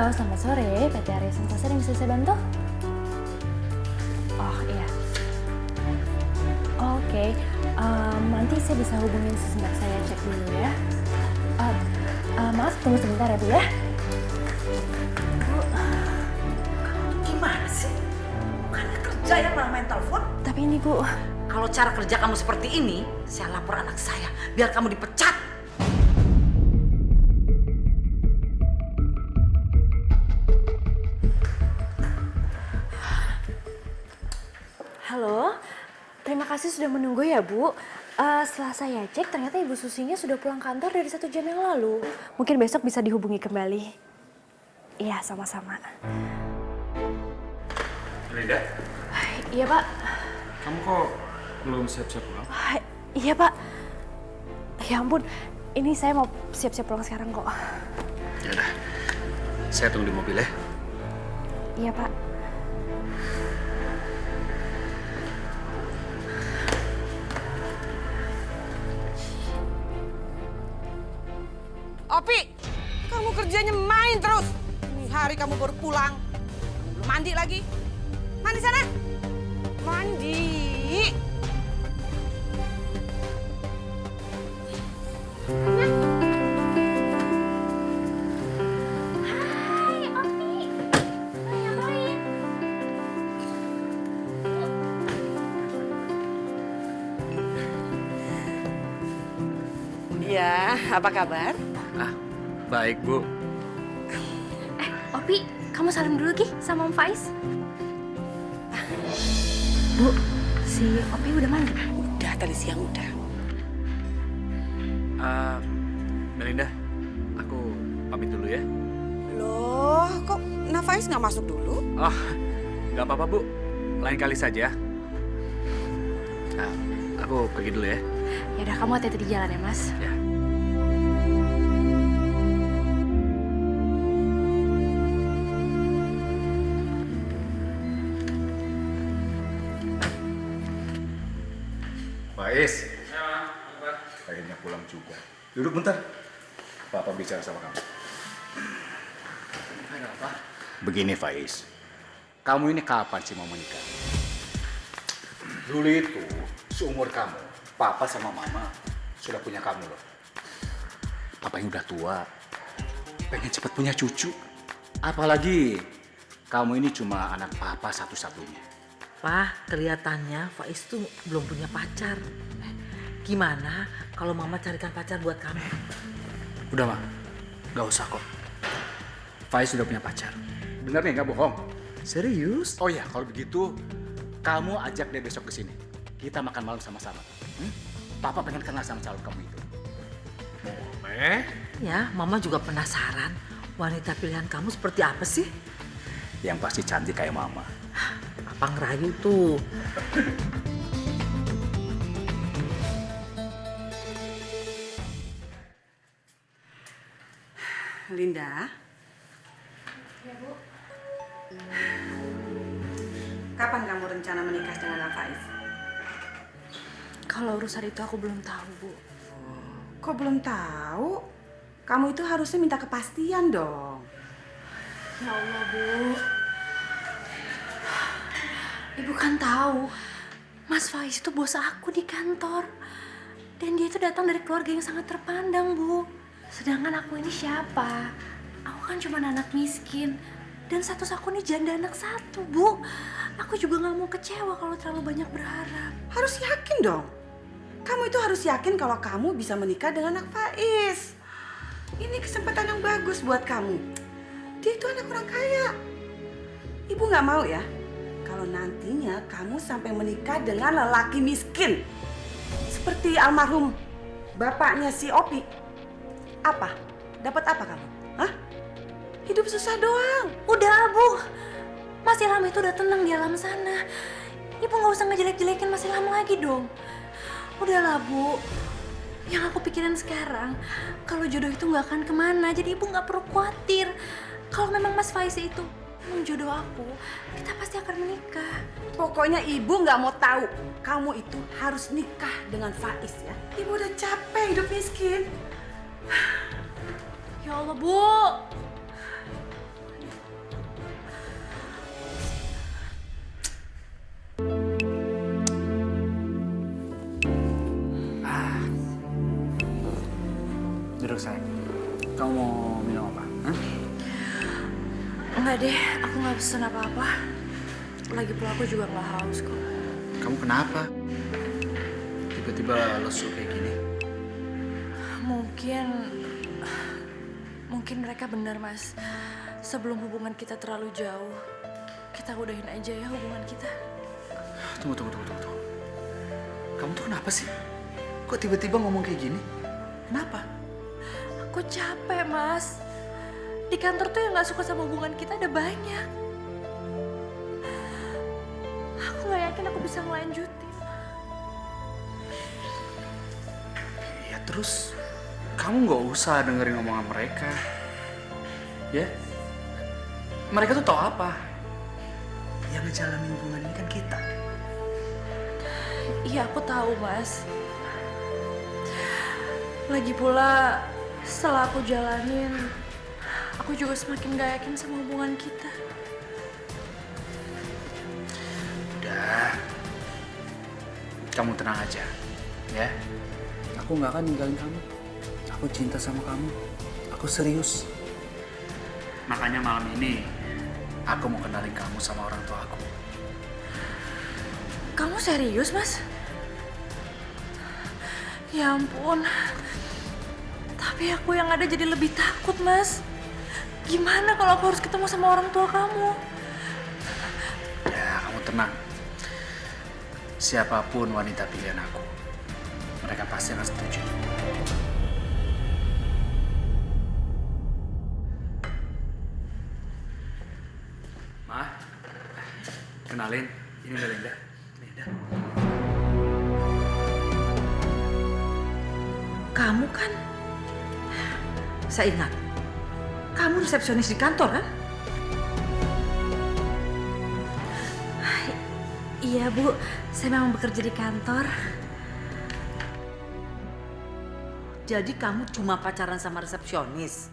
Halo, selamat sore. PT Arya Sensasi yang bisa saya bantu? Oh iya. Oke, nanti saya bisa hubungin sebentar, saya cek dulu ya. Maaf, tunggu sebentar ya Bu ya. Bu, gimana sih? Bukannya kerja ya malah main telepon? Tapi ini Bu. Kalau cara kerja kamu seperti ini, saya lapor anak saya biar kamu dipecat. Halo, terima kasih sudah menunggu ya Bu. Setelah saya cek, ternyata Ibu Susinya sudah pulang kantor dari 1 jam yang lalu. Mungkin besok bisa dihubungi kembali. Iya, sama-sama. Linda, Iya Pak. kamu kok belum siap-siap pulang? Iya Pak. Ya ampun, ini saya mau siap-siap pulang sekarang kok. Ya udah, saya tunggu di mobil ya. Iya Pak. Opi, kamu kerjanya main terus. Ini hari kamu baru pulang. Belum mandi lagi. Mandi sana. Mandi. Hai Opi, ngapain? Iya, apa kabar? Ah, baik Bu. Opi, kamu salim dulu Ki sama Om Faiz. Bu, si Opi udah mandi? Udah, tadi siang udah. Melinda, aku pamit dulu ya. Loh, kok Nafais nggak masuk dulu? Oh, nggak apa-apa Bu, lain kali saja. Aku pergi dulu ya. Ya udah, kamu hati-hati di jalan ya Mas. Ya. Faiz, akhirnya pulang juga. Duduk bentar, Papa bicara sama kamu. Ada apa? Begini Faiz, kamu ini kapan sih mau menikah? Dulu itu, seumur kamu, Papa sama Mama sudah punya kamu loh. Papa yang udah tua, pengen cepat punya cucu. Apalagi kamu ini cuma anak Papa satu-satunya. Pak, kelihatannya Faiz tuh belum punya pacar. Gimana kalau Mama carikan pacar buat kamu? Udah Ma, nggak usah kok. Faiz sudah punya pacar. Bener nih, nggak bohong? Serius? Oh ya, kalau begitu, kamu ajak dia besok ke sini. Kita makan malam sama-sama. Papa pengen kenal sama calon kamu itu. Boleh. Ya, Mama juga penasaran. Wanita pilihan kamu seperti apa sih? Yang pasti cantik kayak Mama. Apa ngerayu tuh? Linda. Ya Bu. Kapan kamu rencana menikah dengan Nafais? Kalau urusan itu aku belum tahu Bu. Kok belum tahu? Kamu itu harusnya minta kepastian dong. Ya Allah Bu. Ibu kan tahu, Mas Faiz itu bos aku di kantor. Dan dia itu datang dari keluarga yang sangat terpandang, Bu. Sedangkan aku ini siapa? Aku kan cuma anak miskin. Dan status aku ini janda anak satu, Bu. Aku juga gak mau kecewa kalau terlalu banyak berharap. Harus yakin dong. Kamu itu harus yakin kalau kamu bisa menikah dengan anak Faiz. Ini kesempatan yang bagus buat kamu. Dia itu anak orang kaya. Ibu gak mau ya kalau nantinya kamu sampai menikah dengan lelaki miskin. Seperti almarhum bapaknya si Opi. Apa? Dapat apa kamu? Hah? Hidup susah doang. Udah, Bu. Mas Ilham itu udah tenang di alam sana. Ibu gak usah ngejelek-jelekin Mas Ilham lagi dong. Udahlah, Bu. Yang aku pikirin sekarang, kalau jodoh itu gak akan kemana, jadi Ibu gak perlu khawatir. Kalau memang Mas Faiz itu jodoh aku, kita pasti akan menikah. Pokoknya ibu nggak mau tahu. Kamu itu harus nikah dengan Faiz ya. Ibu udah capek hidup miskin. Ya Allah, Bu. Kamu mau minum apa? Hah? Enggak deh, aku nggak pesen apa-apa. Lagi pula aku juga nggak haus kok. Kamu kenapa? Tiba-tiba lesu kayak gini. Mungkin mereka benar, Mas. Sebelum hubungan kita terlalu jauh, kita udahin aja ya hubungan kita. Tunggu. Kamu tuh kenapa sih? Kok tiba-tiba ngomong kayak gini? Kenapa? Aku capek, Mas. Di kantor tuh yang nggak suka sama hubungan kita ada banyak. Aku nggak yakin aku bisa ngelanjutin. Ya terus kamu nggak usah dengerin omongan mereka. Ya? Mereka tuh tahu apa? Yang ngejalanin hubungan ini kan kita. Iya, aku tahu, Mas. Lagi pula setelah aku jalanin, aku juga semakin gak yakin sama hubungan kita. Udah. Kamu tenang aja. Ya? Aku nggak akan ninggalin kamu. Aku cinta sama kamu. Aku serius. Makanya malam ini aku mau kenalin kamu sama orang tua aku. Kamu serius, Mas? Ya ampun. Tapi aku yang ada jadi lebih takut, Mas. Gimana kalau aku harus ketemu sama orang tua kamu? Ya, kamu tenang. Siapapun wanita pilihan aku, mereka pasti akan setuju. Ma, kenalin, ini Melinda. Melinda. Kamu kan? Saya ingat. Kamu resepsionis di kantor kan? Iya, Bu. Saya memang bekerja di kantor. Jadi kamu cuma pacaran sama resepsionis?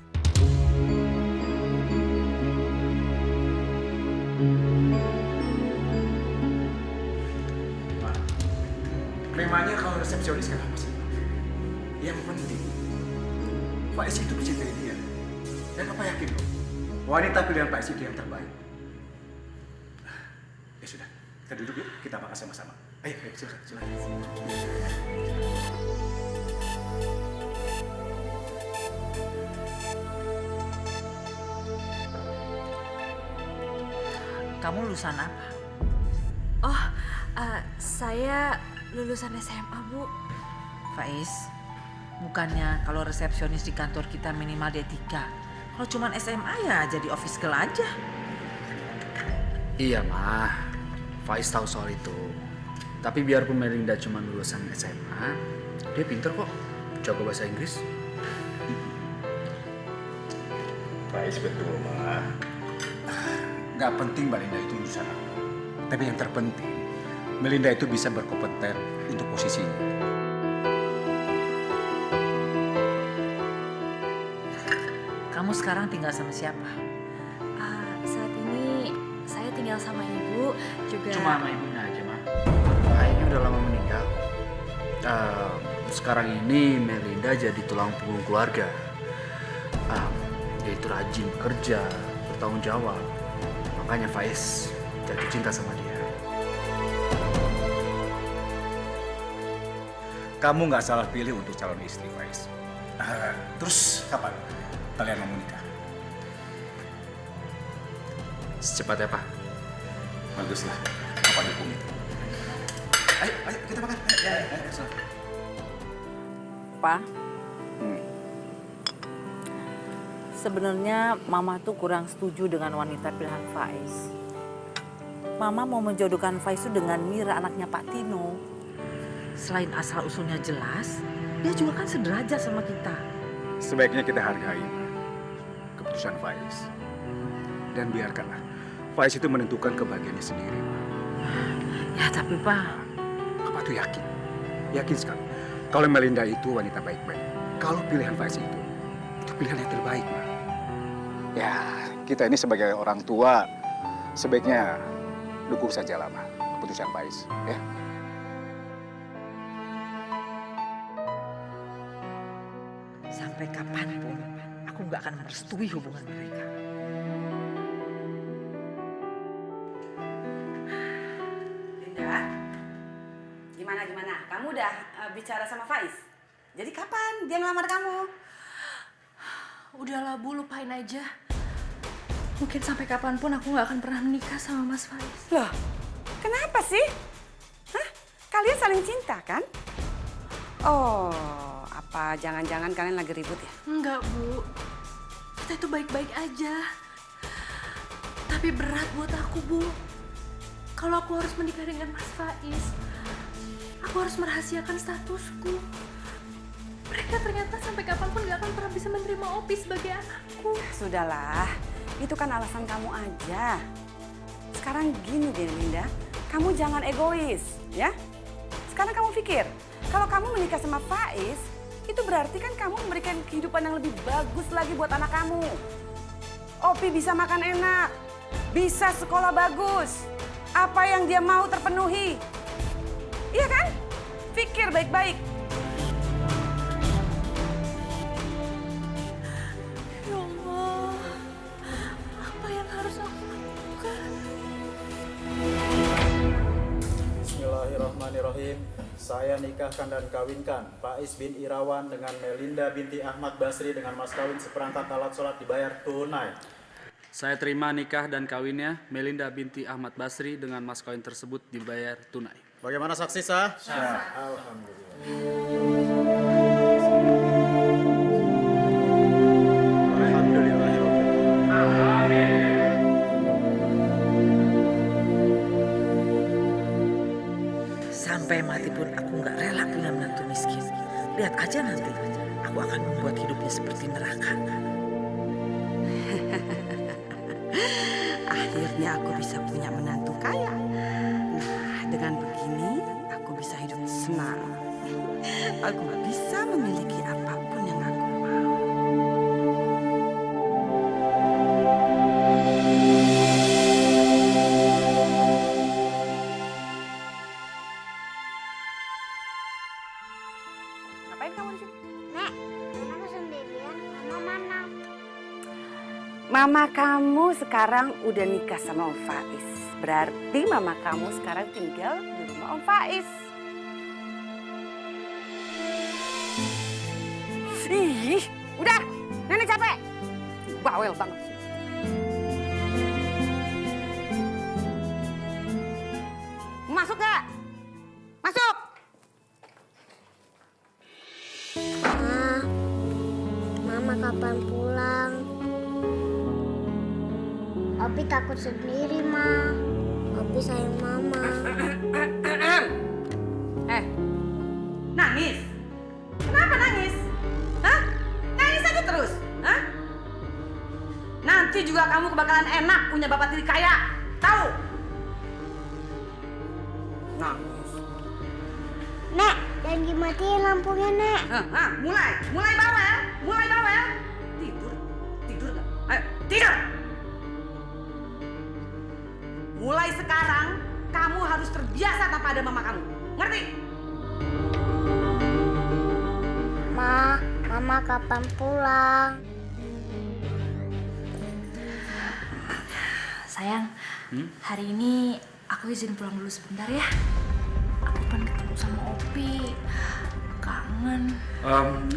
Ma, memangnya kalau resepsionis kenapa sih? Yang penting, Faiz itu mencintai dia. Dan Papa yakin loh, wanita pilihan Faiz itu yang terbaik. Ya sudah, kita duduk yuk, kita makan sama-sama. Ayo, silakan. Kamu lulusan apa? Oh, saya lulusan SMA, Bu. Faiz, bukannya kalau resepsionis di kantor kita minimal D3. Kalau cuma SMA ya jadi office girl aja. Iya, Ma. Faiz tahu soal itu. Tapi biarpun Melinda cuma lulusan SMA, dia pinter kok. Jago bahasa Inggris. Faiz betul, Ma. Gak penting Melinda itu lulusan apa. Tapi yang terpenting, Melinda itu bisa berkompeten untuk posisinya. Kamu sekarang tinggal sama siapa? Saat ini saya tinggal sama Ibu juga. Cuma sama ibunya aja, Ma. Ayahnya udah lama meninggal. Sekarang ini Melinda jadi tulang punggung keluarga. Dia itu rajin bekerja, bertanggung jawab. Makanya Faiz jatuh cinta sama dia. Kamu nggak salah pilih untuk calon istri, Faiz. Terus kapan kalian mau menikah? Secepatnya, Pak. Baguslah, Papa dukung itu. Ayo kita makan. Ayo, silakan. Pak, sebenarnya Mama tuh kurang setuju dengan wanita pilihan Faiz. Mama mau menjodohkan Faiz itu dengan Mira, anaknya Pak Tino. Selain asal usulnya jelas, dia juga kan sederajat sama kita. Sebaiknya kita hargai keputusan Faiz. Dan biarkanlah Faiz itu menentukan kebahagiaannya sendiri. Ya tapi Pak, Papa tuh yakin sekali. Kalau Melinda itu wanita baik-baik. Kalau pilihan Faiz itu pilihan yang terbaik, Ma. Ya, kita ini sebagai orang tua, sebaiknya dukung saja lah, Ma, keputusan Faiz, ya. sampai kapanpun aku nggak akan merestui hubungan mereka. Linda, gimana? Kamu udah bicara sama Faiz? Jadi kapan dia ngelamar kamu? Udahlah Bu, lupain aja. Mungkin sampai kapanpun aku nggak akan pernah menikah sama Mas Faiz. Loh, kenapa sih? Hah? Kalian saling cinta kan? Oh, apa jangan-jangan kalian lagi ribut ya? Enggak Bu, kita itu baik-baik aja. Tapi berat buat aku Bu. Kalau aku harus menikah dengan Mas Faiz, aku harus merahasiakan statusku. Mereka ternyata sampai kapanpun gak akan pernah bisa menerima Opi sebagai anakku. Sudahlah, itu kan alasan kamu aja. Sekarang gini deh Linda, kamu jangan egois ya. Sekarang kamu pikir, kalau kamu menikah sama Faiz, itu berarti kan kamu memberikan kehidupan yang lebih bagus lagi buat anak kamu. Opi bisa makan enak, bisa sekolah bagus, apa yang dia mau terpenuhi. Iya kan? Pikir baik-baik. Ya Allah, apa yang harus aku lakukan? Bismillahirrahmanirrahim. Saya nikahkan dan kawinkan Faiz bin Irawan dengan Melinda binti Ahmad Basri dengan mas kawin seperangkat alat sholat dibayar tunai. Saya terima nikah dan kawinnya Melinda binti Ahmad Basri dengan mas kawin tersebut dibayar tunai. Bagaimana saksi sah? Sah. Alhamdulillah. Sampai mati pun aku nggak rela punya menantu miskin. Lihat aja nanti, aku akan membuat hidupnya seperti neraka. Akhirnya aku bisa punya menantu kaya. Nah, dengan begini aku bisa hidup senang. Aku bisa memiliki apapun yang aku mau. Ngapain kamu di sini? Nek, Mama sendirian, Mama mana? Mama kamu sekarang udah nikah sama Om Faiz. Berarti mama kamu sekarang tinggal di rumah Om Faiz. Ih, udah, nenek capek. Bawel banget. Masuk gak? Masuk! Mama kapan pulang? Opi takut sendiri, Ma. Opi sayang Mama. Nangis? Kenapa nangis? Hah? Nangis aja terus? Hah? Nanti juga kamu kebakalan enak punya bapak tiri kaya. Tahu? Nangis. Nek, jangan dimatiin lampunya, Nek. Mulai bawel. Tidur nggak? Ayo, tidur. Mulai sekarang kamu harus terbiasa tanpa ada mama kamu. Ngerti? Ma, Mama kapan pulang? Sayang, hari ini aku izin pulang dulu sebentar ya. Aku pengen ketemu sama Opi. Kangen.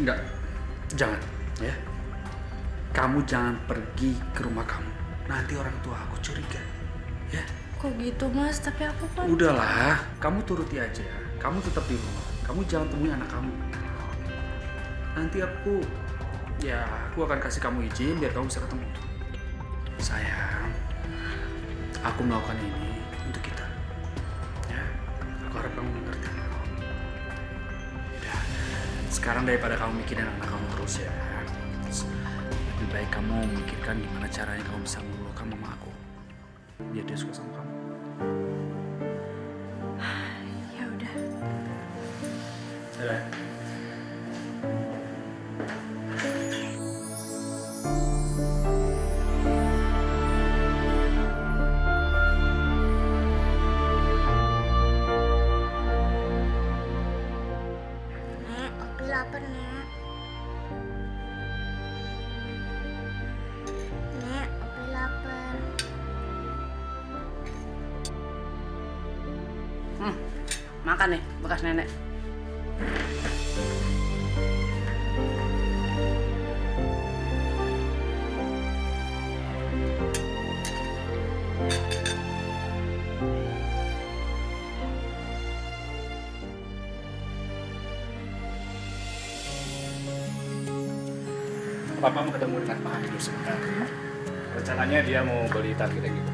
Enggak, jangan ya. Kamu jangan pergi ke rumah kamu. Nanti orang tua aku curiga. Ya. Kok gitu Mas? Tapi aku kan... Udahlah, kamu turuti aja. Kamu tetap di rumah. Kamu jangan temui anak kamu. Nanti aku akan kasih kamu izin biar kamu bisa ketemu. Sayang, aku melakukan ini untuk kita. Ya, aku harap kamu mengerti. Udah, sekarang daripada kamu mikirin anak kamu terus ya, lebih baik kamu memikirkan gimana caranya kamu bisa meluluhkan mama aku biar dia suka sama kamu. Ya udah. Dadah. Nek, Opi lapar, Nek. Makan nih, bekas nenek. Papa mau ketemu dengan Pak Adi sebentar. Rencananya dia mau beli target yang gitu.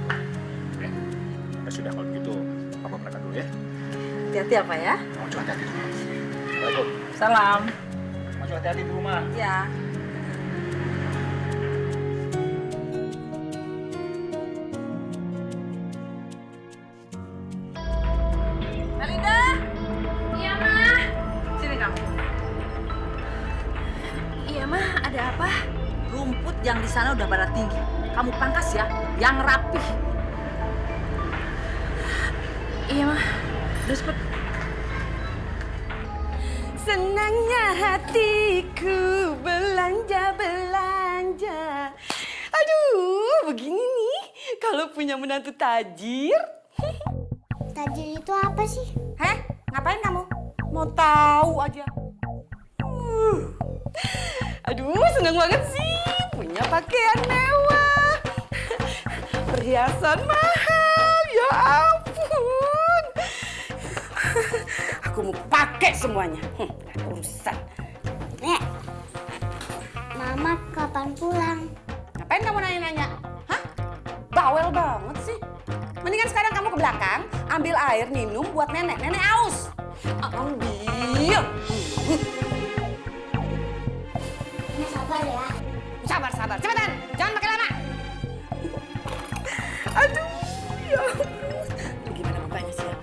Oke. Ya sudah kalau begitu, Papa berangkat dulu ya. Hati-hati apa ya? Maju hati-hati di rumah. Assalamualaikum. Salam. Maju hati-hati di rumah. Ya. Melinda. Iya, Mah. Sini kamu. Iya, Mah. Ada apa? Rumput yang di sana udah pada tinggi. Kamu pangkas ya, yang rapih. Iya, Mah. Udah cepet. Senangnya hatiku belanja-belanja. Aduh, begini nih kalau punya menantu tajir. Tajir itu apa sih? Heh, ngapain kamu? Mau tahu aja. Aduh, seneng banget sih punya pakaian mewah. Perhiasan mahal, ya ampun. Aku mau pakai semuanya. Gak urusan. Nek, Mama kapan pulang? Ngapain kamu nanya-nanya? Hah? Bawel banget sih. Mendingan sekarang kamu ke belakang, ambil air minum buat nenek. Nenek aus. Ambil. Nek sabar ya. Sabar, sabar. Cepetan. Jangan pakai lama. Aduh, ya ampun. Gimana bapaknya sih ya?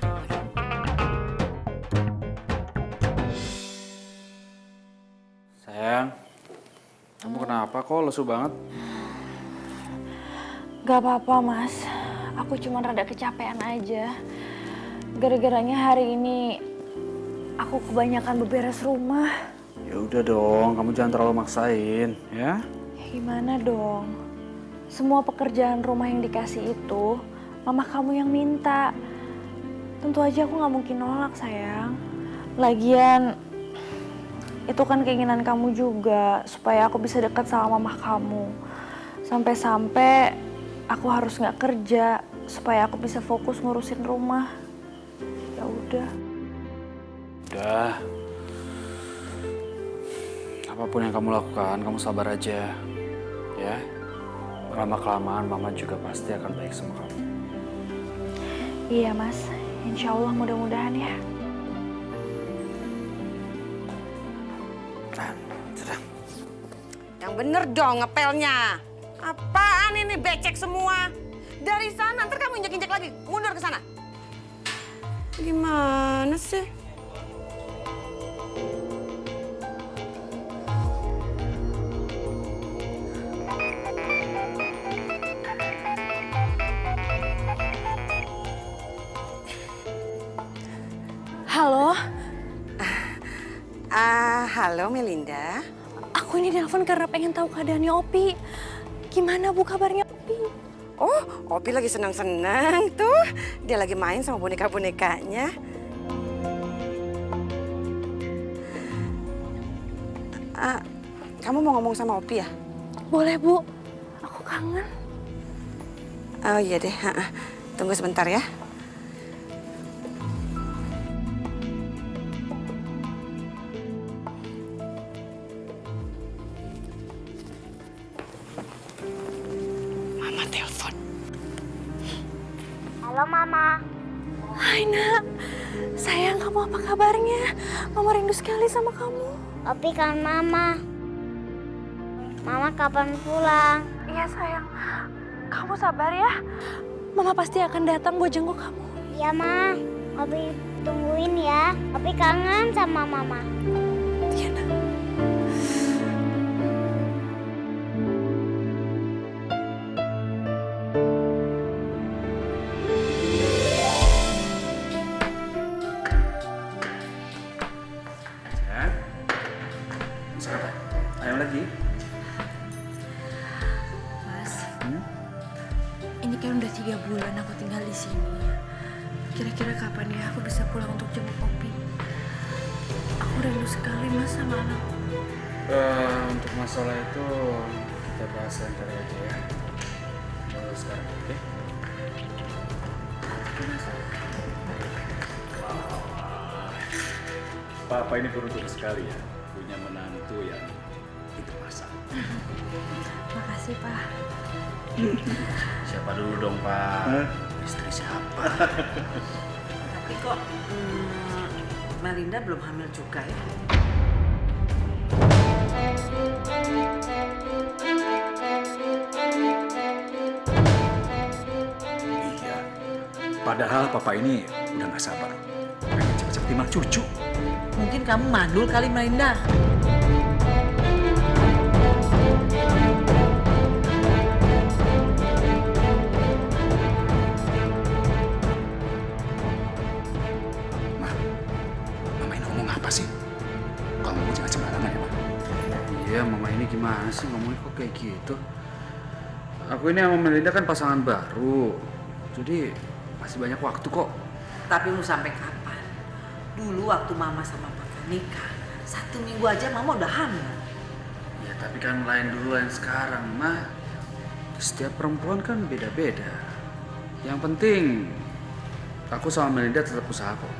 Sayang, kamu kenapa kok lesu banget? Gak apa-apa, Mas. Aku cuma rada kecapean aja. Gara-garanya hari ini aku kebanyakan beberes rumah. Ya udah dong, kamu jangan terlalu maksain, ya? Gimana dong? Semua pekerjaan rumah yang dikasih itu, mama kamu yang minta. Tentu aja aku gak mungkin nolak, sayang. Lagian, itu kan keinginan kamu juga, supaya aku bisa dekat sama mama kamu. Sampai-sampai aku harus gak kerja, supaya aku bisa fokus ngurusin rumah. Ya udah. Udah. Apapun yang kamu lakukan, kamu sabar aja. Ya. Lama-kelamaan mama juga pasti akan baik sama kamu. Iya, Mas. Insya Allah mudah-mudahan ya. Nah, sudah. Yang bener dong ngepelnya. Apaan ini becek semua? Dari sana, ntar kamu injek-injek lagi. Mundur ke sana. Gimana sih? Halo, Halo Melinda. aku ini telepon karena pengen tahu keadaannya Opi. Gimana Bu kabarnya Opi? Oh, Opi lagi senang-senang tuh. Dia lagi main sama boneka-bonekanya. Kamu mau ngomong sama Opi ya? Boleh Bu, aku kangen. Oh iya deh, tunggu sebentar ya. Mama telepon. Halo Mama. Hai Nak, sayang kamu apa kabarnya? Mama rindu sekali sama kamu. Opi kan Mama. Mama kapan pulang? Iya sayang, kamu sabar ya. Mama pasti akan datang buat jenguk kamu. Iya Ma. Opi tungguin ya. Opi kangen sama Mama. Iya Nak. Sayang. Bisa apa? Ayam lagi? Mas, ini kan udah 3 bulan aku tinggal di sini. Kira-kira kapan ya aku bisa pulang untuk jemput Opi? Aku rindu sekali Mas sama anak. Untuk masalah itu kita bahas ntar aja ya. Sekarang, oke? Papa ini beruntung sekali ya, punya menantu yang itu masak. Makasih Pak. Siapa dulu dong, Pak? Istri siapa? Tapi kok Melinda belum hamil juga ya? Iya, padahal papa ini udah gak sabar. Pengen cepet-cepet timbang cucu. Mungkin kamu mandul kali Melinda. Mama ini ngomong apa sih? Kalau ngomong jangan sembarangan ya, Ma. Iya, Mama ini gimana sih ngomongnya kok kayak gitu? Aku ini sama Melinda kan pasangan baru, jadi masih banyak waktu kok. Tapi mau sampai kapan? Dulu waktu Mama sama Papa nikah, 1 minggu aja Mama udah hamil. Ya tapi kan lain dulu lain sekarang, Ma. Setiap perempuan kan beda-beda. Yang penting aku sama Melinda tetap usaha kok.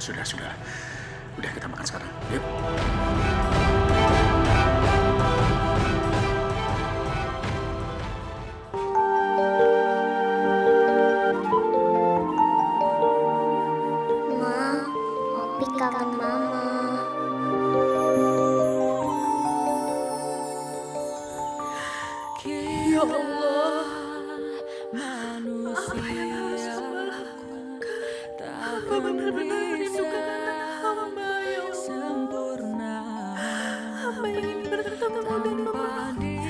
Sudah. Udah kita makan sekarang. Yuk. Ma, Opi kangen Mama. Ya Allah, apa yang harus hamba lakukan? Hamba benar-benar merindukan anak hamba, ya Allah. Hamba ingin bertemu dan memahami.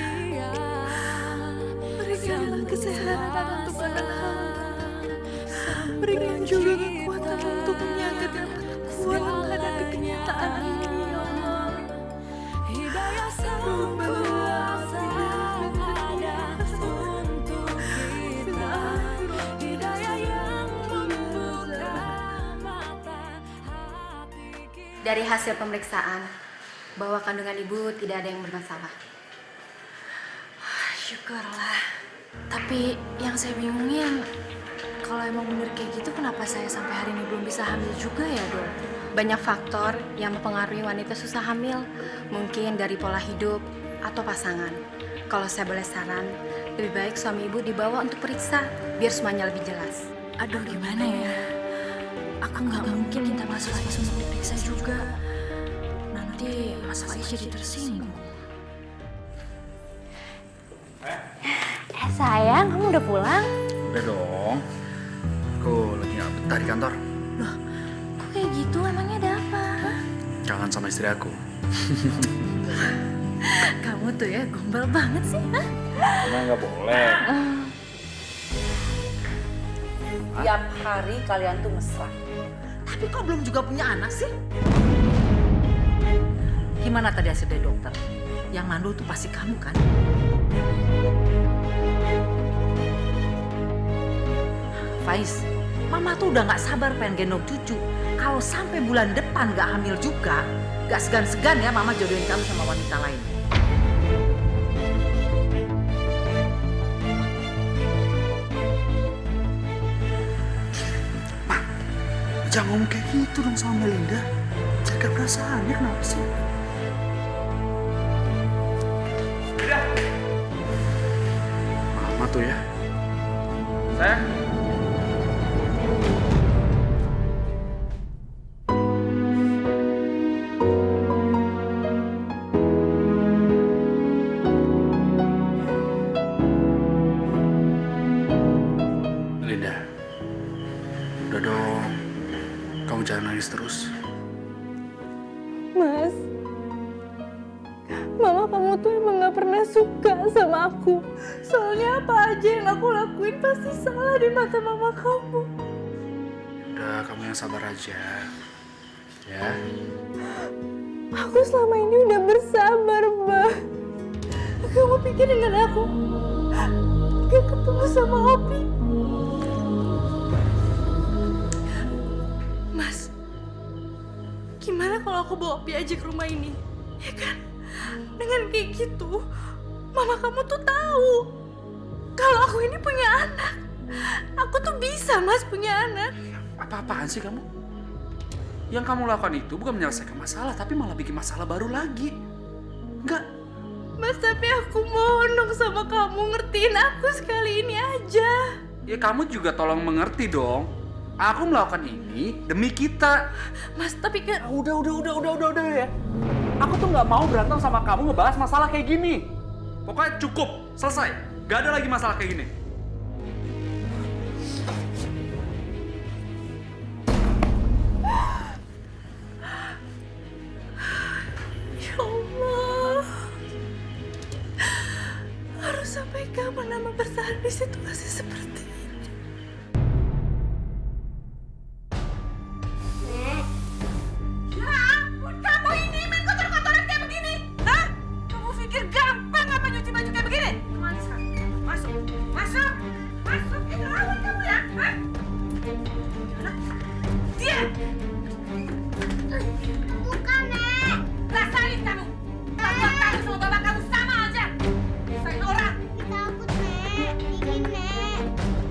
Berikanlah kesehatan untuk anak hamba. Berikan juga kekuatan untuk menyangga dapat kuat menghadapi kenyataan ini, ya Allah. Hidayah sang kuasa ada untuk kita. Hidayah yang membuka mata hati kita. Dari hasil pemeriksaan, bahwa kandungan ibu tidak ada yang bermasalah. Syukurlah. Tapi yang saya bingungin, kalau emang bener kayak gitu, kenapa saya sampai hari ini belum bisa hamil juga ya, Dok? Banyak faktor yang mempengaruhi wanita susah hamil, mungkin dari pola hidup atau pasangan. Kalau saya boleh saran, lebih baik suami ibu dibawa untuk periksa, biar semuanya lebih jelas. Aduh, gimana ya? Aku nggak mungkin minta Mas Faiz untuk diperiksa juga. Nanti Mas Faiz jadi tersinggung. Sayang, kamu udah pulang? Udah dong. Aku lagi nggak betah di kantor. Loh, kok kayak gitu? Emangnya ada apa? Kangen sama istri aku. Kamu tuh ya gombal banget sih, hah? Emang nggak boleh. Tiap hari kalian tuh mesra. Tapi kok belum juga punya anak sih? Gimana tadi hasil dari dokter? Yang mandul tuh pasti kamu kan? Faiz, Mama tuh udah gak sabar pengen gendong cucu. Kalau sampai bulan depan gak hamil juga, gak segan-segan ya Mama jodohin kamu sama wanita lain. Jangan ngomong kayak gitu dong sama Melinda. Jaga perasaannya, kenapa sih? Mama tuh ya. Sayang. Melinda. Udah dong. Kamu jangan nangis terus. Mas, Mama kamu tuh emang gak pernah suka sama aku. Soalnya apa aja yang aku lakuin pasti salah di mata Mama kamu. Udah, kamu yang sabar aja. Ya. Aku selama ini udah bersabar, Mbak. Kamu pikir dengan aku gak ketemu sama Opi? aku bawa Opi aja ke rumah ini, ya kan? Dengan kayak gitu, mama kamu tuh tahu kalau aku ini punya anak. Aku tuh bisa, Mas, punya anak. Apa-apaan sih kamu? Yang kamu lakukan itu bukan menyelesaikan masalah, tapi malah bikin masalah baru lagi. Enggak. Mas, tapi aku mohon dong sama kamu, ngertiin aku sekali ini aja. Ya kamu juga tolong mengerti dong. Aku melakukan ini demi kita. Mas, tapi kan... Udah ya. Aku tuh nggak mau berantem sama kamu ngebahas masalah kayak gini. Pokoknya cukup, selesai. Gak ada lagi masalah kayak gini. Ya Allah, harus sampai kapan Mama bertahan di situasi seperti ini? Ya ampun, kamu ini main kotor-kotoran kayak begini, hah? Kamu pikir gampang apa nyuci baju kayak begini? Masuk. Ini lawan kamu ya, hah? Dia. Bukan, Nek. Rasain kamu. Kamu sama bapak kamu sama aja. Rasain orang. Takut, Nek. Dingin, Nek.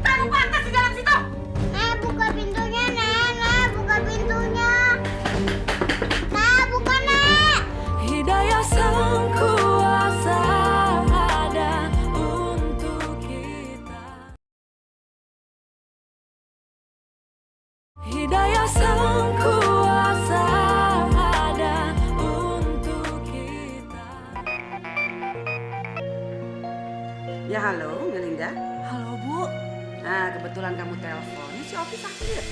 Kamu pantas di dalam situ. Nek, buka pintunya, Nek. Nek, buka pintunya. Nek, buka, Nek. Hidayah sang kuasa ada untuk kita. Hidayah sang kuasa ada untuk kita. Ya halo, Melinda. Halo, Bu. Nah, kebetulan kamu telepon. Ini si Opi sakit.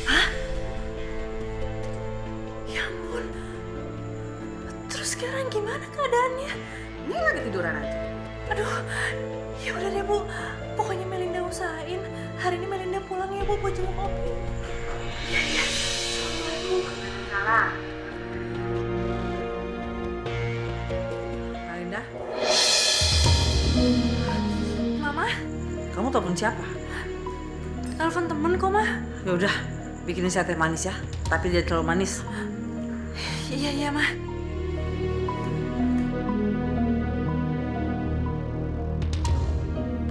Ya ampun. Terus sekarang gimana keadaannya? Ini lagi tiduran aja. Aduh, ya udah deh, Bu. Pokoknya Melinda usahain hari ini Melinda pulang ya, Bu, buat jenguk Opi. Iya. Assalamualaikum. Salah. Melinda, Mama, Kamu telepon siapa? telepon temen kok, Ma. Ya udah, bikinin saya teh manis ya. Tapi dia terlalu manis. Iya, Ma.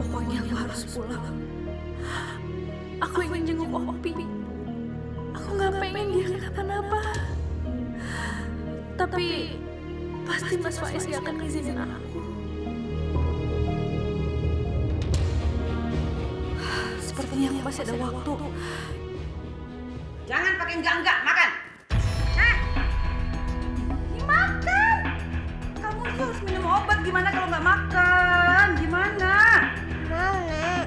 Pokoknya aku harus pulang. Aku ingin jenguk Opi. Aku nggak pengen dia kenapa-napa. Tapi pasti Mas Faiz gak akan ngizinin aku. Sepertinya aku masih ada waktu. jangan pakai enggak, makan. Makan. Kamu tuh harus minum obat. Gimana kalau nggak makan? Gimana? Mau, Nek.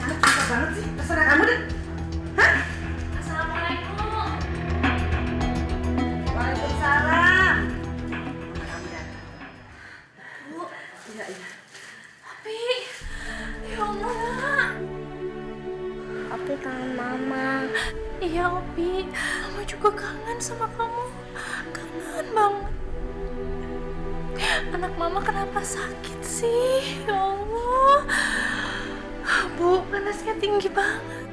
Anak susah banget sih. Terserah kamu deh. Assalamualaikum. Waalaikumsalam. Bu, Iya. Opi. Ya Allah. Opi kangen Mama. Iya, Opi. Mama juga kangen sama kamu. Kangen banget. Anak Mama kenapa sakit sih? Ya Allah. Bu, panasnya tinggi banget.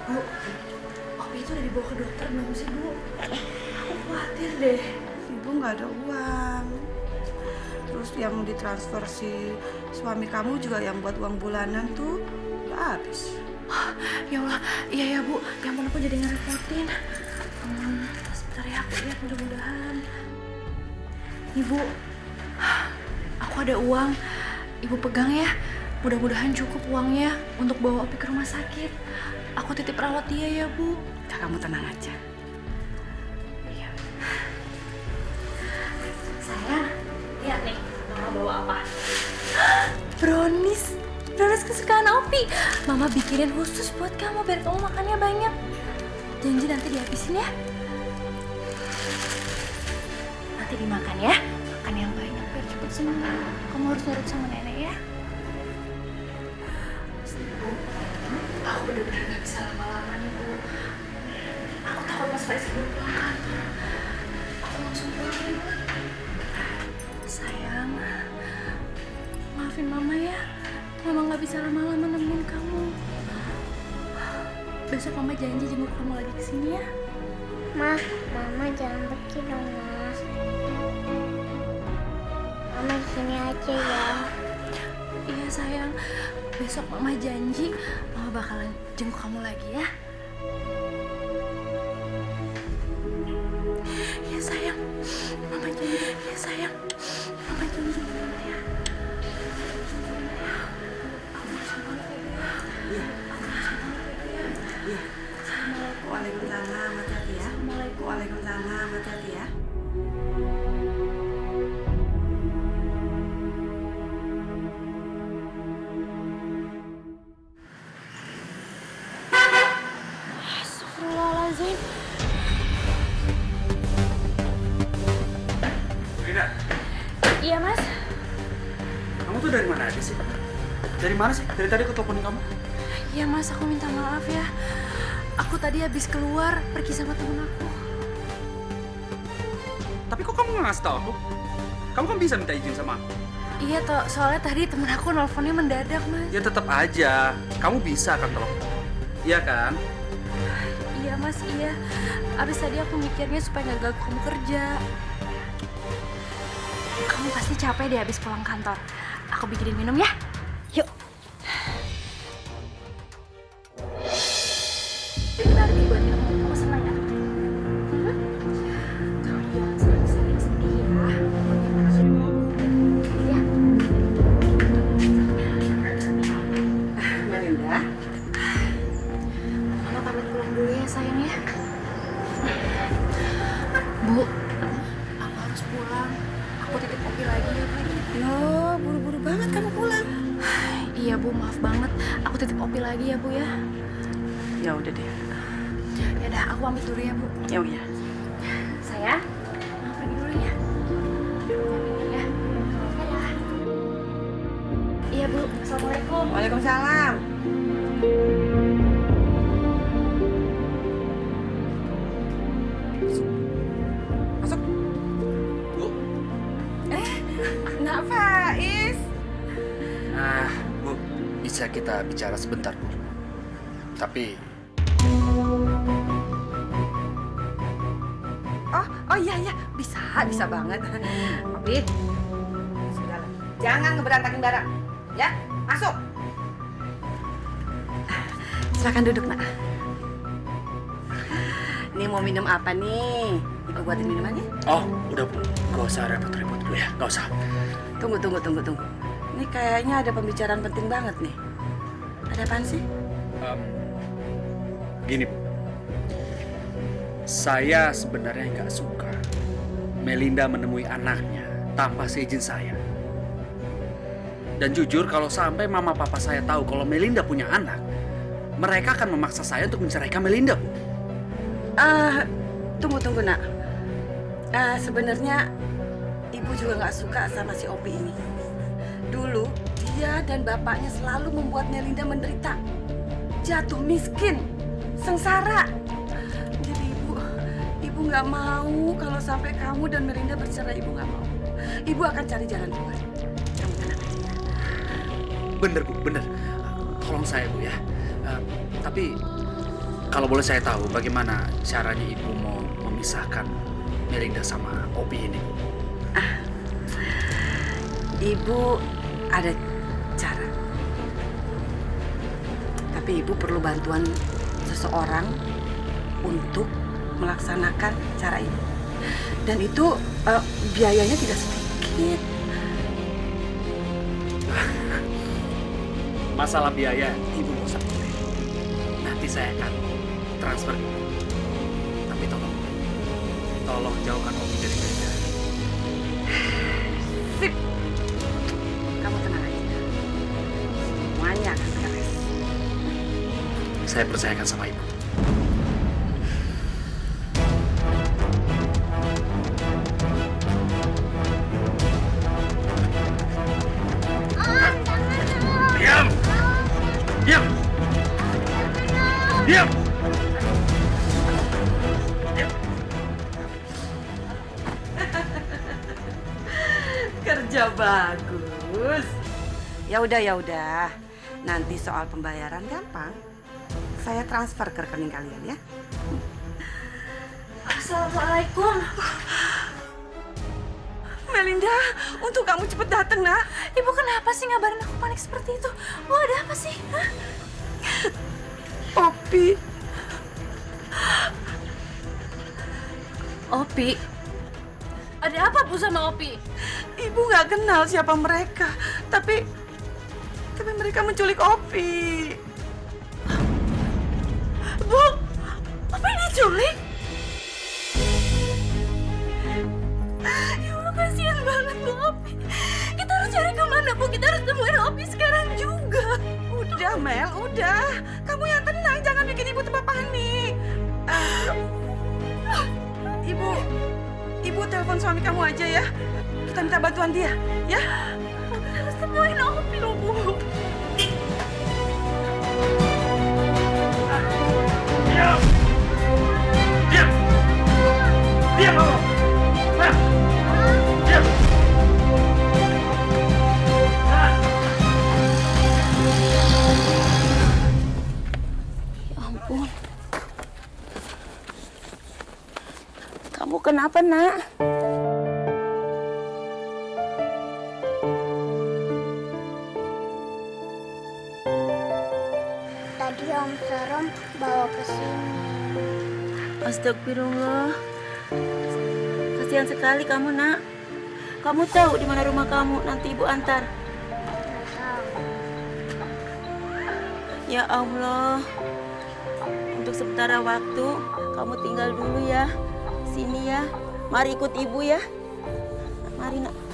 Bu, Opi itu udah dibawa ke dokter belum sih, Bu? Aku khawatir deh. Ibu nggak ada uang. Terus yang ditransfer si suami kamu juga yang buat uang bulanan tuh udah habis. Ya Allah, iya ya, Bu. Ya ampun, aku jadi ngerepotin. Sebentar ya, aku lihat mudah-mudahan. Ibu, aku ada uang. Ibu pegang ya. Mudah-mudahan cukup uangnya untuk bawa Opi ke rumah sakit. Aku titip rawat dia ya, Bu. Udah, kamu tenang aja. Iya. Sayang, lihat nih, Mama bawa apa? Brownies. Brownies kesukaan Opi. Mama bikinin khusus buat kamu biar kamu makannya banyak. Janji nanti dihabisin ya. Nanti dimakan ya. Makan yang banyak biar cepet sembuh. Kamu harus nurut sama nenek ya. Bu, aku bener-bener gak bisa lama-lama nih, Bu. Aku takut Mas Faiz belum pulang kantor. Aku langsung pulang ya, Bu. Sayang, maafin Mama ya. Mama gak bisa lama-lama nemenin kamu. besok Mama janji jenguk kamu lagi kesini ya. Ma, Mama jangan pergi dong, Ma. Mama di sini aja ya. Iya sayang, besok Mama janji Mama bakalan jenguk kamu lagi ya. Iya sayang, Mama janji. Iya sayang, Mama janji ya. Waalaikumsalam, hati-hati ya. Waalaikumsalam, hati-hati ya. Astagfirullahaladzim. Rina, Iya Mas. kamu tuh dari mana aja sih? Dari mana sih? Dari tadi aku teleponin kamu. Iya Mas, aku minta maaf ya. Aku tadi habis keluar pergi sama temen aku. Tapi kok kamu nggak ngasih tau aku? Kamu kan bisa minta izin sama aku. Iya toh, soalnya tadi temen aku nelfonnya mendadak Mas. Ya tetap aja, kamu bisa kan telepon. Iya kan? Iya Mas, iya. Abis tadi aku mikirnya supaya nggak ganggu kamu kerja. Kamu pasti capek deh habis pulang kantor. Aku bikinin minum ya. Yuk. Bentar nih buat minum. Kamu senang ya? Kamu jangan sering-sering sedih ya. Ya. Melinda, Mama pamit pulang dulu ya sayang ya. Bu, aku harus pulang. Aku titip Opi lagi ya Bu. loh buru-buru banget kamu pulang. Iya Bu, maaf banget. Aku titip Opi lagi ya Bu ya. Ya udah deh. Yaudah, aku pamit dulu ya Bu. Ya udah. Sayang, Mama pergi dulu ya. Ya. Dadah. Iya Bu, Assalamualaikum. Waalaikumsalam. Masuk. Bu. Nak Faiz. Bu, bisa kita bicara sebentar, Bu? Tapi Oh iya iya, bisa banget. Opi, sudahlah. Jangan ngeberantakin barang, ya? Masuk. Silakan duduk, Nak. Ini mau minum apa nih? Ibu buatin minumannya. oh, udah Bu. Gak usah repot-repot Bu ya, gak usah. Tunggu. Ini kayaknya ada pembicaraan penting banget nih. Ada apaan sih? Gini Bu. Saya sebenarnya nggak suka Melinda menemui anaknya tanpa seizin saya. Dan jujur kalau sampai mama papa saya tahu kalau Melinda punya anak, mereka akan memaksa saya untuk menceraikan Melinda, Bu. Tunggu Nak. Sebenarnya ibu juga nggak suka sama si Opi ini. Dulu dia dan bapaknya selalu membuat Melinda menderita, jatuh miskin, sengsara. Jadi ibu nggak mau kalau sampai kamu dan Melinda bercerai. Ibu nggak mau. Ibu akan cari jalan keluar. Kamu tenang aja. Bener Bu, bener. Tolong saya Bu ya. Tapi kalau boleh saya tahu bagaimana caranya ibu mau memisahkan Melinda sama Opi ini, Bu? Ibu ada cara. Tapi ibu perlu bantuan seseorang untuk melaksanakan cara ini. Dan itu biayanya tidak sedikit. Masalah biaya, ibu nggak usah pikir. Nanti saya akan transfer ibu. Tapi tolong jauhkan Opi dari Melinda. Sip. Kamu tenang aja. Semuanya akan beres. Saya percayakan sama ibu. Diam! Diam! Diam! Kerja bagus. Ya udah. Nanti soal pembayaran gampang. saya transfer ke rekening kalian ya. Assalamualaikum. Melinda, untuk kamu cepet datang, Nak. Ibu kenapa sih ngabarin aku panik seperti itu? Bu, ada apa sih? Hah? Opi. Opi? Ada apa Bu sama Opi? Ibu nggak kenal siapa mereka, tapi mereka menculik Opi. Bu, Opi diculik? Ya Allah, kasihan banget Bu Opi. Kita harus cari kemana Bu? Kita harus temuin Opi sekarang juga. Udah, Mel, udah. Kamu yang tenang, jangan bikin ibu tambah panik. Ibu telepon suami kamu aja ya. Kita minta bantuan dia, ya. Kita harus temuin Opi loh Bu. Diam! Diam! Diam kamu! Nah! Diam! Nah! Ya ampun. Kamu kenapa, Nak? Tadi Om Sarom bawa ke sini. Astagfirullah. Kasihan sekali kamu, Nak. Kamu tahu di mana rumah kamu? Nanti Ibu antar. Nggak tahu. Ya Allah. Untuk sementara waktu, kamu tinggal dulu ya. Sini ya. Mari ikut Ibu ya. Mari, Nak.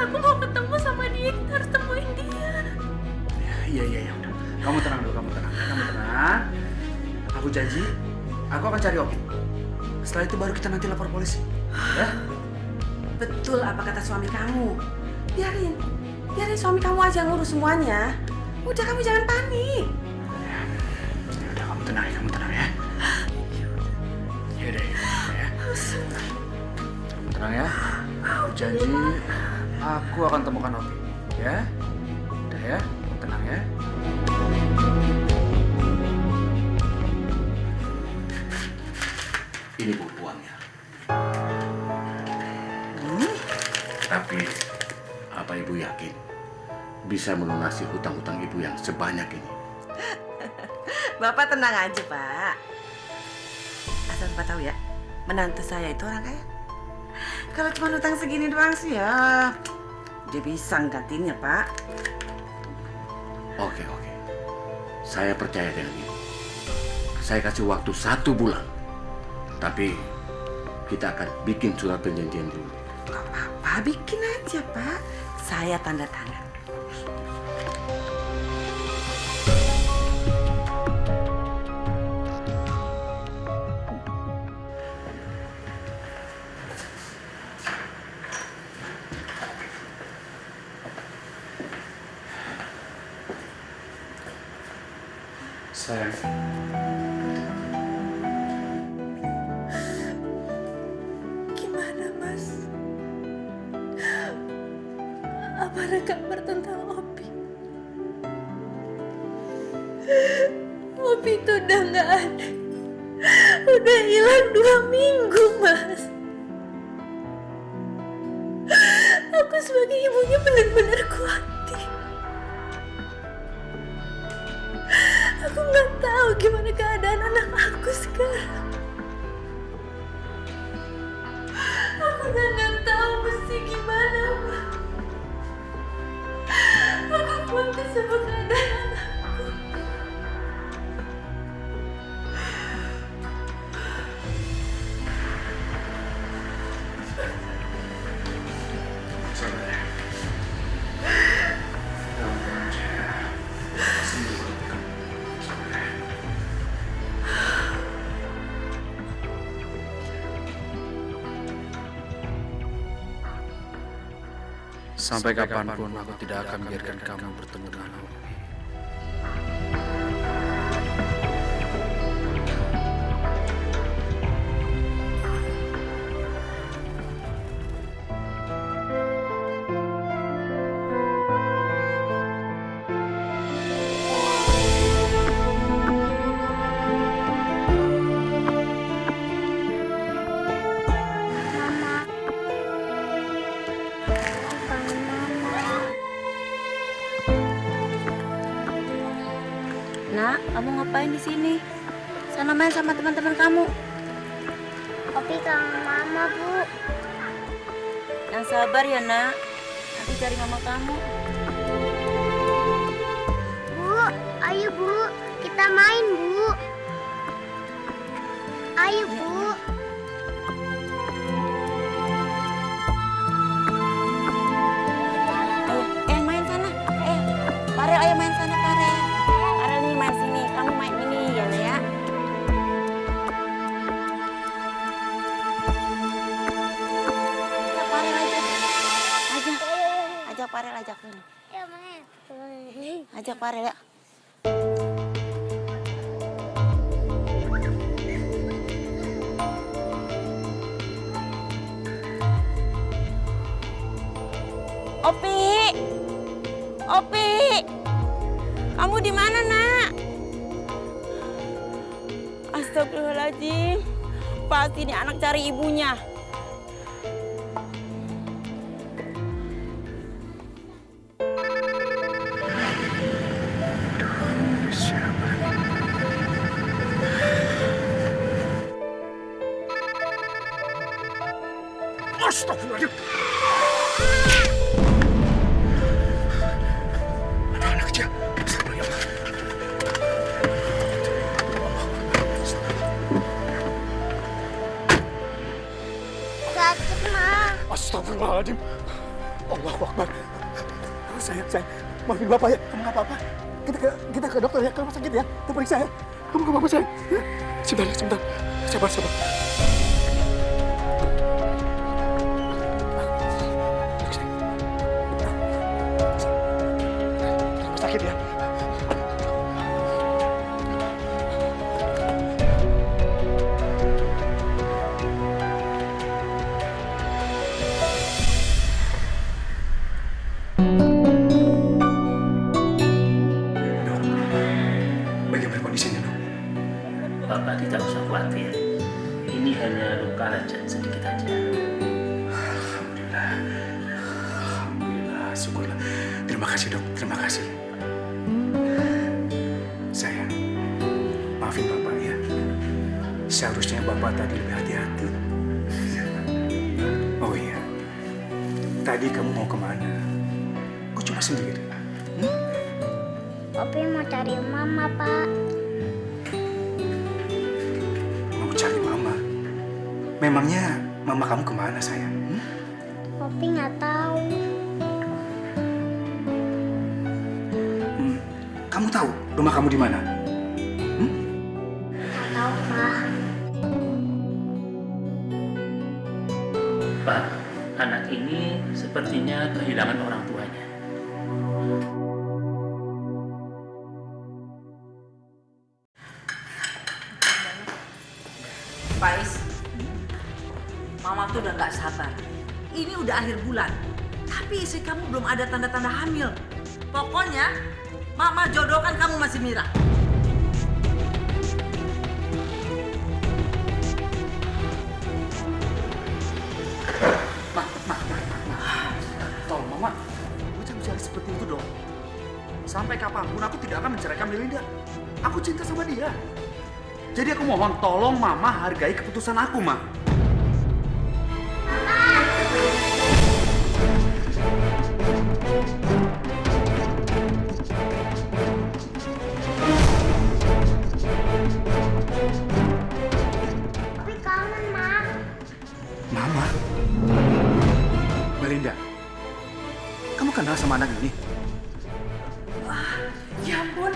Aku mau ketemu sama dia, kita harus temuin dia. Iya, udah. Kamu tenang dulu, kamu tenang. Aku janji, aku akan cari Opi. Setelah itu baru kita nanti lapor polisi. Ya? Betul apa kata suami kamu. Biarin suami kamu aja ngurus semuanya. Udah, kamu jangan panik. Ya udah, kamu tenang ya. Ya udah ya. Kamu tenang ya. Aku janji, aku akan temukan Opi. Ya? Udah ya, kamu tenang ya. Ini Bu uangnya. Tapi, apa Ibu yakin bisa melunasi hutang-hutang Ibu yang sebanyak ini? Bapak tenang aja, Pak. Asal Bapak tahu ya, menantu saya itu orang kaya. Kalau cuma utang segini doang sih ya, dia bisa nggantinya, Pak. Oke. Saya percaya dengan Ibu. Saya kasih waktu 1 bulan. Tapi kita akan bikin surat perjanjian dulu. Gak apa-apa, bikin aja, Pak. Saya tanda tangan. Sayang. Gimana, Mas? Apa ada kabar tentang Opi? Opi itu udah nggak ada. Udah hilang 2 minggu, Mas. Aku sebagai ibunya benar-benar khawatir. Aku nggak tahu gimana keadaan anak aku sekarang. Aku udah nggak tahu mesti gimana, Pak. Aku khawatir sama keadaan anakku. Sabar ya. Pelan-pelan aja. Sembuh kamu. Sabar ya. Sampai kapanpun aku tidak akan biarkan kamu bertemu dengan Naomi. Nak, kamu ngapain di sini? Sana main sama teman-teman kamu. Opi kangen mama, Bu. Yang sabar ya, Nak. Nanti cari mama kamu. Bu, ayo Bu, kita main Bu. Ayo Bu. Ayo, main sana. Farel, ayo main sana, Farel. Farel nih main sini, kamu main ini ya, Nak ya. Farel ajak Farel ajak sini. Ya, main. Ajak Farel ya. Opi, Opi, kamu di mana, Nak? Astagfirullahaladzim, pasti ini anak cari ibunya. Astagfirullahaladzim. Anak kecil. Sakit, Ma. Astagfirullahaladzim. Allahu Akbar. Sayang, maafin Bapak ya. Kamu nggak apa-apa. Kita ke dokter ya, ke rumah sakit ya. Kita periksa ya. Kamu nggak apa-apa, sayang. Ya. Sebentar. Sabar. Rumah sakit ya. Bagaimana kondisinya, Dok? Bapak tidak usah khawatir. Ini hanya luka lecet sedikit aja. Alhamdulillah, syukurlah. Terima kasih, Dok. Terima kasih. Sayang, maafin Bapak ya. Seharusnya Bapak tadi lebih hati-hati. Oh iya, tadi kamu mau kemana? Kok cuma sendiri? Opi mau cari mama, Pak. Mau cari Mama? Memangnya Mama kamu kemana, sayang? Opi nggak tahu. Kamu tahu rumah kamu di mana? Nggak tahu, Pak. Pak, anak ini sepertinya kehilangan orang tuanya. Faiz, Mama tuh udah nggak sabar. Ini udah akhir bulan, tapi istri kamu belum ada tanda-tanda hamil. Pokoknya, Mama jodohkan kamu masih Mira. Tolong, Mama. Kamu jangan bicara seperti itu dong. Sampai kapanpun aku tidak akan menceraikan Melinda. Aku cinta sama dia. Jadi aku mohon, tolong Mama hargai keputusan aku, Ma. Opi kangen, Ma. Mama? Melinda, kamu kenal sama anak ini? Ya ampun,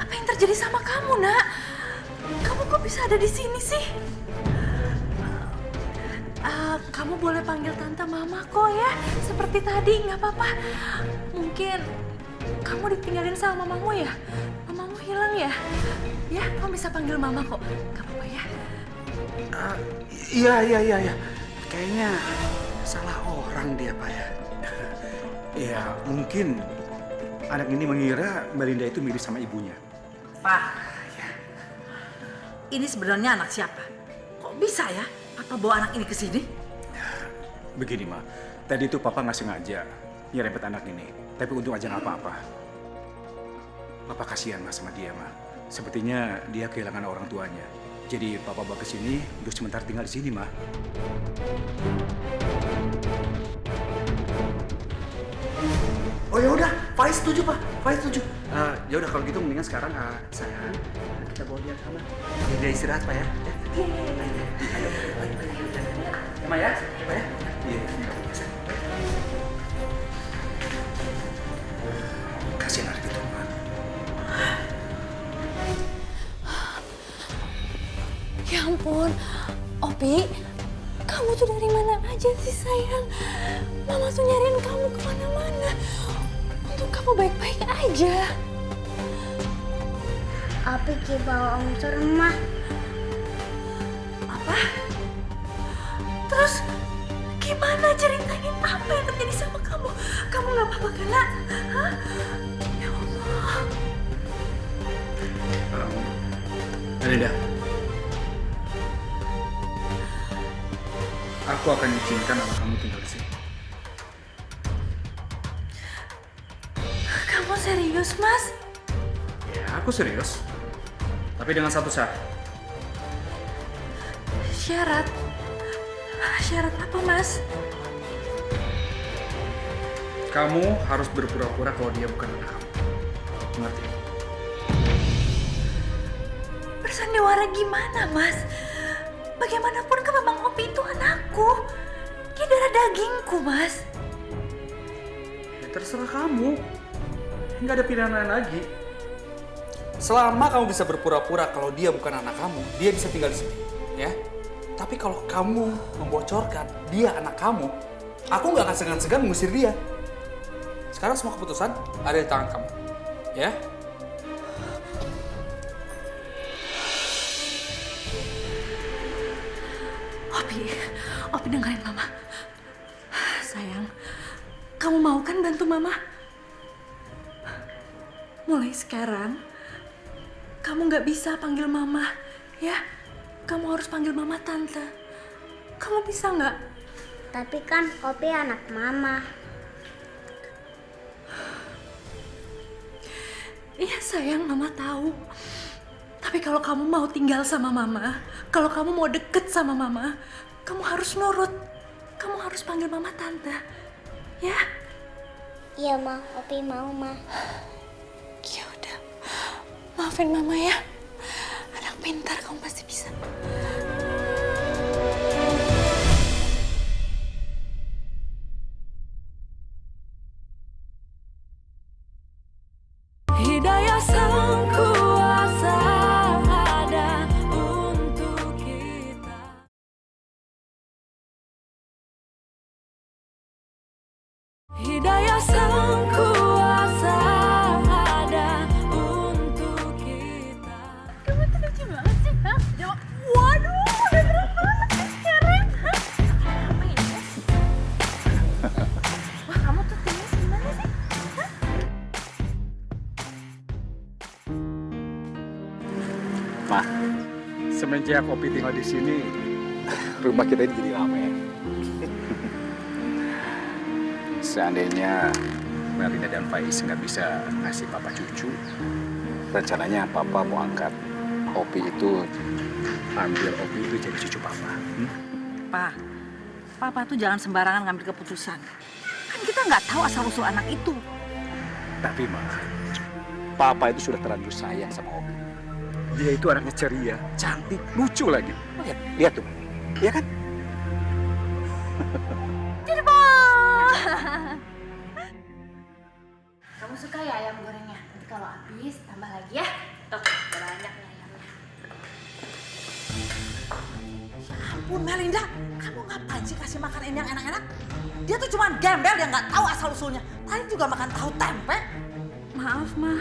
apa yang terjadi sama kamu, Nak? Kamu kok bisa ada di sini sih? Kamu boleh panggil tante mama kok ya, seperti tadi, nggak apa-apa. Mungkin kamu ditinggalin sama mamamu ya? Mamamu hilang ya? Ya, kamu bisa panggil mama kok, nggak apa-apa ya? Iya. Kayaknya salah orang dia, Pak ya. Ya, mungkin anak ini mengira Melinda itu mirip sama ibunya. Pak, ini sebenarnya anak siapa? Kok bisa ya Papa bawa anak ini ke sini? Begini, Ma. Tadi itu Papa nggak sengaja nyerempet anak ini. Tapi untung aja nggak apa-apa. Papa kasihan, Ma, sama dia, Ma. Sepertinya dia kehilangan orang tuanya. Jadi Papa bawa ke sini untuk sementara tinggal di sini, Ma. Oh ya udah, Faiz setuju, Pak. Faiz setuju. Ya udah kalau gitu mendingan sekarang sayang kita bawa dia ke kamar. Biar dia istirahat, Pak ya. Ayo. Ya, Ma ya. Pak ya. Iya. Kasihan anak itu, Ma. Ya ampun, Opi, kamu tuh dari mana aja sih sayang? Mama tuh nyariin kamu kemana-mana. Untung kamu baik-baik aja. Opi ki bawa om ke rumah. Apa? Terus gimana ceritain apa yang terjadi sama kamu? Kamu nggak apa-apa kan, Nak? Hah? Ya Allah. Melinda, aku akan izinkan anak kamu tinggal di sini. Kamu serius, Mas? Ya, aku serius. Tapi dengan satu syarat. Syarat? Syarat apa, Mas? Kamu harus berpura-pura kalau dia bukan anak kamu. Ngerti? Bersandiwara gimana, Mas? Bagaimanapun kan memang Opi itu anakku. Dia darah dagingku, Mas. Ya, terserah kamu. Nggak ada pilihan lain lagi. Selama kamu bisa berpura-pura kalau dia bukan anak kamu, dia bisa tinggal di sini, ya. Tapi kalau kamu membocorkan dia anak kamu, aku nggak akan segan-segan mengusir dia. Sekarang semua keputusan ada di tangan kamu, ya. Opi dengerin Mama. Sayang, kamu mau kan bantu Mama? Mulai sekarang, kamu nggak bisa panggil Mama, ya? Kamu harus panggil Mama Tante. Kamu bisa nggak? Tapi kan Opi anak Mama. Iya sayang, Mama tahu. Tapi kalau kamu mau tinggal sama Mama, kalau kamu mau deket sama Mama, kamu harus nurut. Kamu harus panggil Mama Tante, ya? Iya, Ma. Opi mau, Ma. Ya udah, maafin Mama ya. Anak pintar, kamu pasti bisa. Hidayah Sang Kuasa ada untuk kita. Hidayah Sang Kuasa ada untuk kita. Kamu tuh lucu banget sih, ha? Jawab, waduh, udah berat banget sih sekarang, ha? Apa ini? Wah, kamu tuh tinggal gimana sih? Ha? Ma, semenjak Opi tinggal di sini, rumah kita ini jadi ramai. Seandainya Melinda dan Faiz nggak bisa ngasih Papa cucu, rencananya Papa mau angkat Opi itu, ambil Opi itu jadi cucu Papa. Papa tuh jangan sembarangan ngambil keputusan. Kan kita nggak tahu asal-usul anak itu. Tapi Ma, Papa itu sudah terlanjur sayang sama Opi. Dia itu anaknya ceria, cantik, lucu lagi. Lihat tuh, iya kan? Kamu suka ya ayam gorengnya? Nanti kalau habis tambah lagi ya. Tuh, udah banyak nih ayamnya. ampun Melinda, kamu ngapain sih kasih makan ini yang enak-enak? Dia tuh cuma gembel, dia nggak tahu asal-usulnya. Tadi juga makan tahu tempe. Maaf, Ma.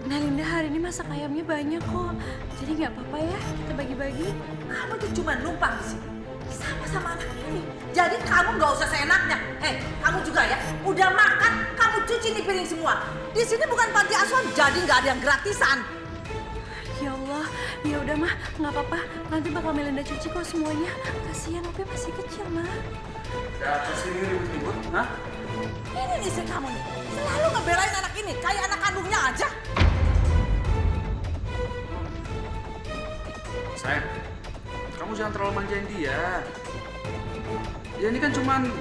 Melinda hari ini masak ayamnya banyak kok. Jadi nggak apa-apa ya, kita bagi-bagi. Kamu tuh cuma numpang di sini. Sama-sama anak ini. Jadi kamu nggak usah seenaknya. Hei, kamu juga ya. Udah makan, kamu cuci nih piring semua. Di sini bukan panti asuhan, jadi nggak ada yang gratisan. Ya Allah, ya udah mah, nggak apa-apa. Nanti bakal Melinda cuci kok semuanya. Kasihan Opi masih kecil, Ma. Ya, apa sih ini ribut-ribut? Hah? Ini nih istri kamu nih. Selalu ngebelain anak ini, kayak anak kandungnya aja. Sayang, kamu jangan terlalu manjain dia. Dia ini kan cuman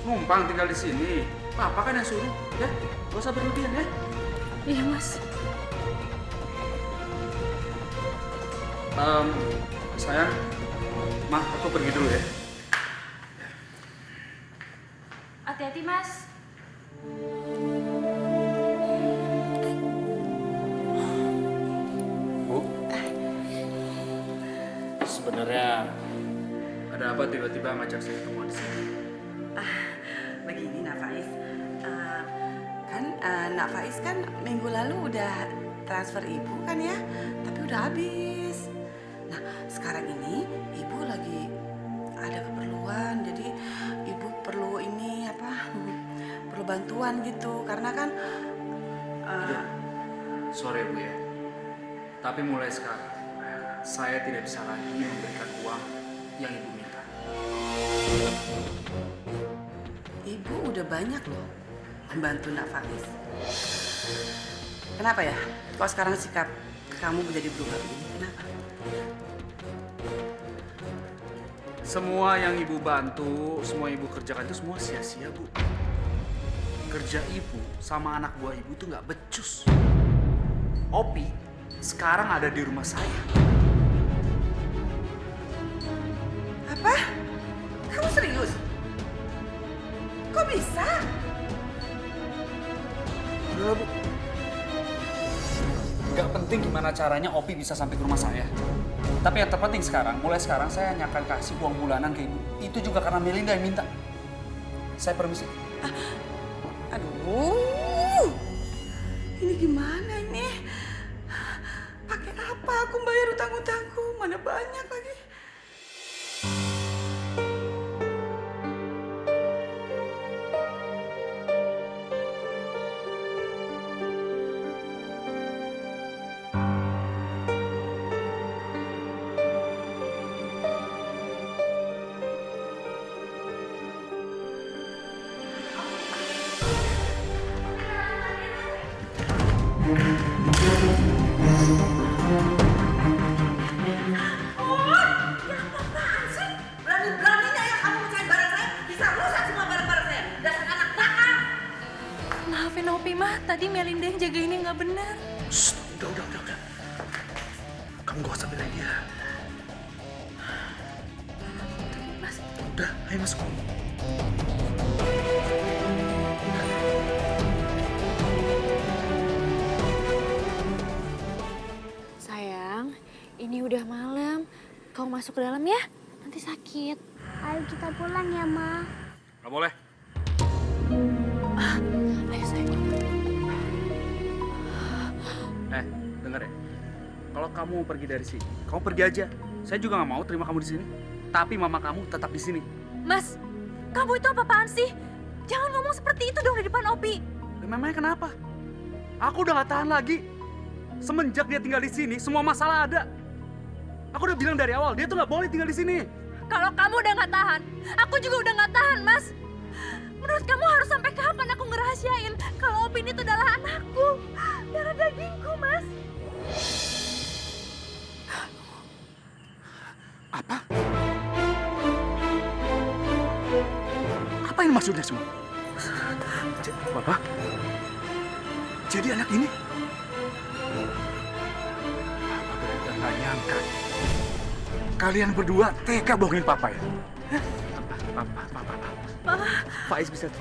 numpang tinggal di sini. Papa kan yang suruh, ya? Gak usah berlebihan ya. Iya, Mas. Sayang, Ma, aku pergi dulu ya. Hati-hati, Mas. Bu, Sebenarnya ada apa tiba-tiba ngajak saya ketemu di sini? Begini Nak Faiz, Nak Faiz kan minggu lalu udah transfer ibu kan ya, tapi udah habis. Nah sekarang ini ibu lagi ada keperluan, jadi ibu perlu ini perlu bantuan gitu, karena kan Sorry Bu ya, tapi mulai sekarang saya tidak bisa lagi memberikan uang yang Ibu minta. ibu udah banyak loh membantu Nak Faiz. Kenapa ya? Kok sekarang sikap kamu menjadi berubah begini? Kenapa? Semua yang Ibu bantu, semua Ibu kerjakan itu semua sia-sia, Bu. Kerja Ibu sama anak buah Ibu tuh nggak becus. Opi sekarang ada di rumah saya. Apa? Kamu serius? Kok bisa? Udah, Bu. Nggak penting gimana caranya Opi bisa sampai ke rumah saya. Tapi yang terpenting sekarang, mulai sekarang saya hanya akan kasih uang bulanan ke Ibu. Itu juga karena Melinda yang minta. Saya permisi. Aduh, ini gimana ini? Pakai apa aku bayar utang-utangku? Mana banyak lagi. Berani-beraninya ya kamu mecahin barang saya, bisa rusak semua barang-barang saya. Dasar anak nakal. Maafin Opi, Ma. Tadi Melinda yang jagainnya nggak benar. Shh, udah. Kamu gak usah belain dia. Mas, Udah, ayo masuk. Sayang, ini udah malam. Kau masuk ke dalam ya, nanti sakit. Ayo kita pulang ya, Ma. Nggak boleh. Ayo sayang. Dengar ya. Kalau kamu mau pergi dari sini, kamu pergi aja. Saya juga nggak mau terima kamu di sini. Tapi mama kamu tetap di sini. Mas, kamu itu apa-apaan sih? Jangan ngomong seperti itu dong di depan Opi. Memangnya kenapa? Aku udah gak tahan lagi. Semenjak dia tinggal di sini, semua masalah ada. Aku udah bilang dari awal, dia tuh nggak boleh tinggal di sini. Kalau kamu udah nggak tahan, aku juga udah nggak tahan, Mas. Menurut kamu harus sampai kapan aku ngerahasiain kalau Opi itu adalah anakku, darah dagingku, Mas? Apa? Apa ini maksudnya semua? Bapak? Jadi anak ini? Papa benar-benar nggak nyangka. Kalian berdua tega bohongin Papa ya? Papa. Faiz bisa...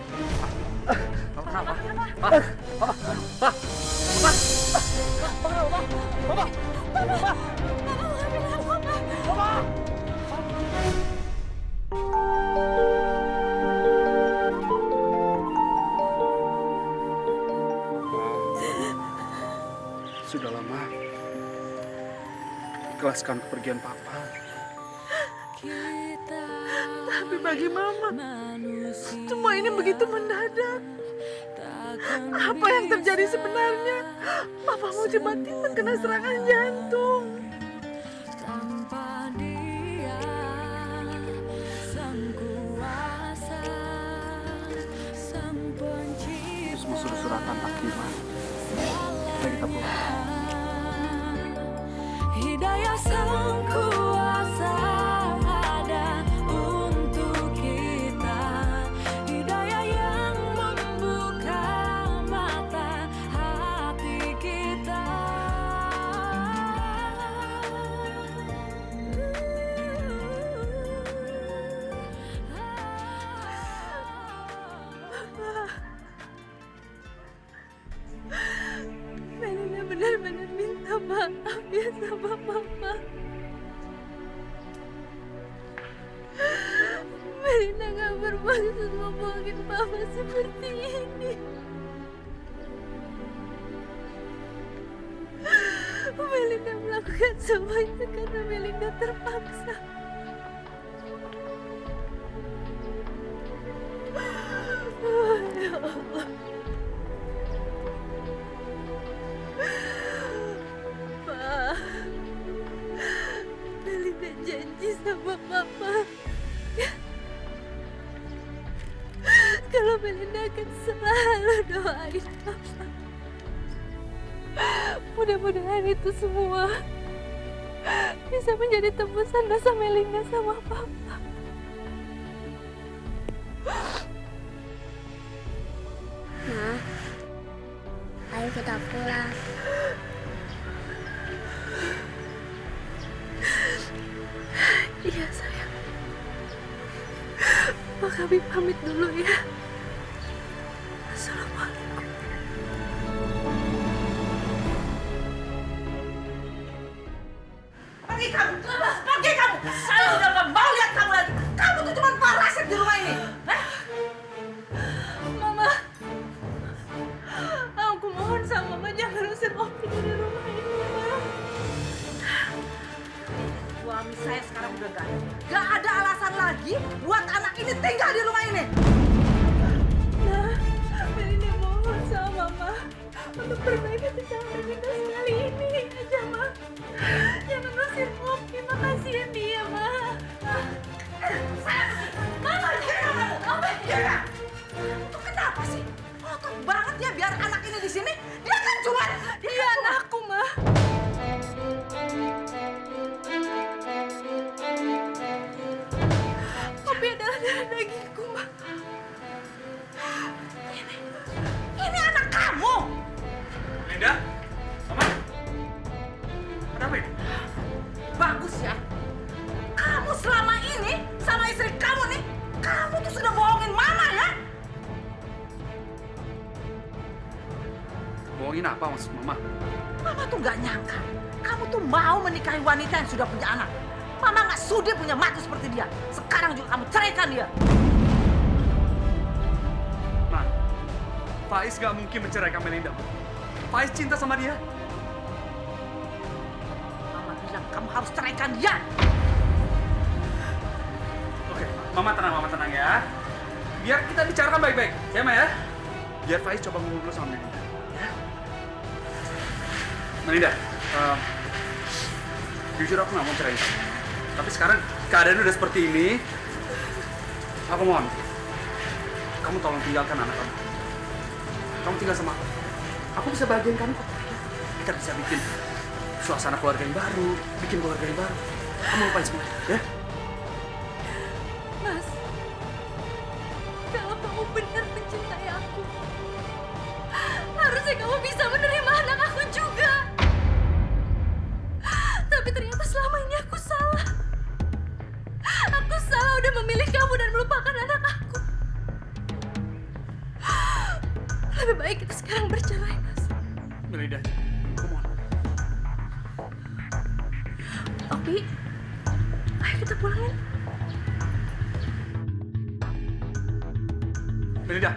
Papa kenapa? Papa. mengikhlaskan kepergian papa. Tapi bagi Mama, semua ini begitu mendadak. Apa yang terjadi sebenarnya? Papa mau tiba-tiba kena serangan jantung. Terus mau surat-suratan tak terima. Ayo kita pulang. Hidayah sang kuasa ada untuk kita. Hidayah yang membuka mata hati kita. Melina benar-benar minta maaf ya sama Mama. Melina gak bermaksud ngomongin Papa seperti ini. Melina melakukan semuanya karena Melina terpaksa. Oh, ya Allah. Pak, Melina janji sama Papa kalau Melina akan selalu doain Papa. Mudah-mudahan itu semua bisa menjadi tembusan dosa Melina sama Papa. Ma, ayo kita pulang. Iya sayang. Pak kami pamit dulu ya. Assalamualaikum. Pergi kamu, pergi kamu. Saya udah gak mau lihat kamu lagi. Kamu tuh cuma parasit di rumah ini. Mama, aku mohon sama Mama jangan usir Opi dari rumah ini, Mama. Suami saya sekarang udah gak ada. Gak ada alasan lagi buat anak ini tinggal di rumah ini. Nah, Melina mohon sama Mama untuk perbaikan kesalahan kita sekali ini aja, Ma. Jangan usir Opi, makasihan dia, Ma. Mama, itu kenapa sih? Otot banget ya biar anak ini di sini. Dia kan cuma Dia anakku, Ma. Opi adalah darah dagingku, Ma. ini anak kamu. Linda, Mama, ada apa ini? Bagus ya. Kamu selama ini sama istri kamu nih, kamu tuh sudah bohongin Mama ya. Bohongin apa maksud Mama? Mama tuh gak nyangka kamu tuh mau menikahi wanita yang sudah punya anak. Mama gak sudi punya matu seperti dia. Sekarang juga kamu ceraikan dia. Ma, Faiz gak mungkin menceraikan Melinda. Faiz cinta sama dia. Mama bilang kamu harus ceraikan dia. Oke, Mama tenang ya. Biar kita bicarakan baik-baik, ya Ma ya. Biar Faiz coba ngobrol sama Melinda. Ya. Melinda, jujur aku gak mau cerai kamu. Tapi sekarang keadaan udah seperti ini. Aku mohon, kamu tolong tinggalkan anak kamu. Kamu tinggal sama aku. Aku bisa bahagiain kamu kok. Kita bisa bikin suasana keluarga yang baru, bikin keluarga yang baru. Kamu lupain semua, ya? Mas, kalau kamu benar mencintai aku, harusnya kamu bisa menerima anak aku juga. Tapi ternyata selama ini aku salah. Aku salah udah memilih kamu dan melupakan anak aku. Lebih baik kita sekarang bercerai, Mas. Melinda, aku mohon. Opi, ayo kita pulangin. Melinda.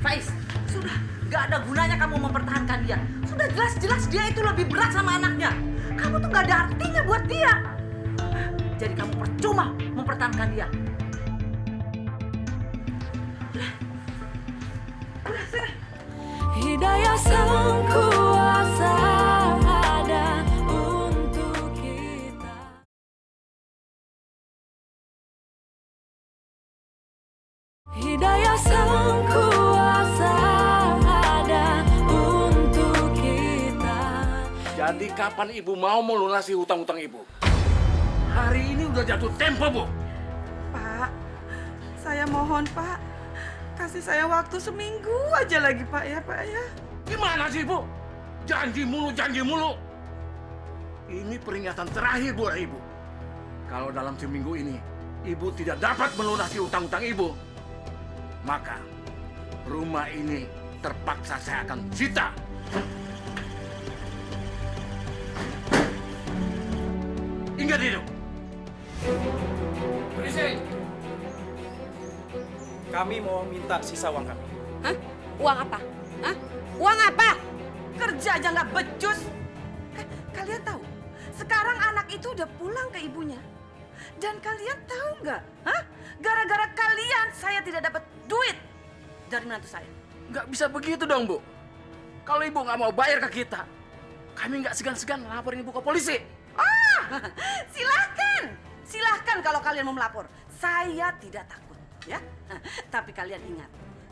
Faiz, sudah gak ada gunanya kamu mempertahankan dia. Sudah jelas-jelas dia itu lebih berat sama anaknya. Kamu tuh gak ada artinya buat dia. Jadi kamu percuma mempertahankan dia. Hidayah sang kuasa ada untuk kita. Hidayah sang kuasa ada untuk kita. Jadi kapan ibu mau melunasi hutang-hutang ibu? Hari ini udah jatuh tempo, Bu. Pak, saya mohon Pak, kasih saya waktu seminggu aja lagi Pak ya. Gimana sih, Bu? Janji mulu. Ini peringatan terakhir buat ibu. Kalau dalam seminggu ini ibu tidak dapat melunasi hutang-hutang ibu, maka rumah ini terpaksa saya akan sita. Ingat itu. Polisi! Kami mau minta sisa uang kami. Hah? Uang apa? Hah? Uang apa? Kerja aja nggak becus. Kalian tahu? Sekarang anak itu udah pulang ke ibunya. Dan kalian tahu nggak? Hah? Gara-gara kalian saya tidak dapat duit dari menantu saya. Nggak bisa begitu dong, Bu. Kalau ibu nggak mau bayar ke kita, kami nggak segan-segan laporin ibu ke polisi. Silahkan kalau kalian mau melapor. Saya tidak takut, ya. Tapi kalian ingat,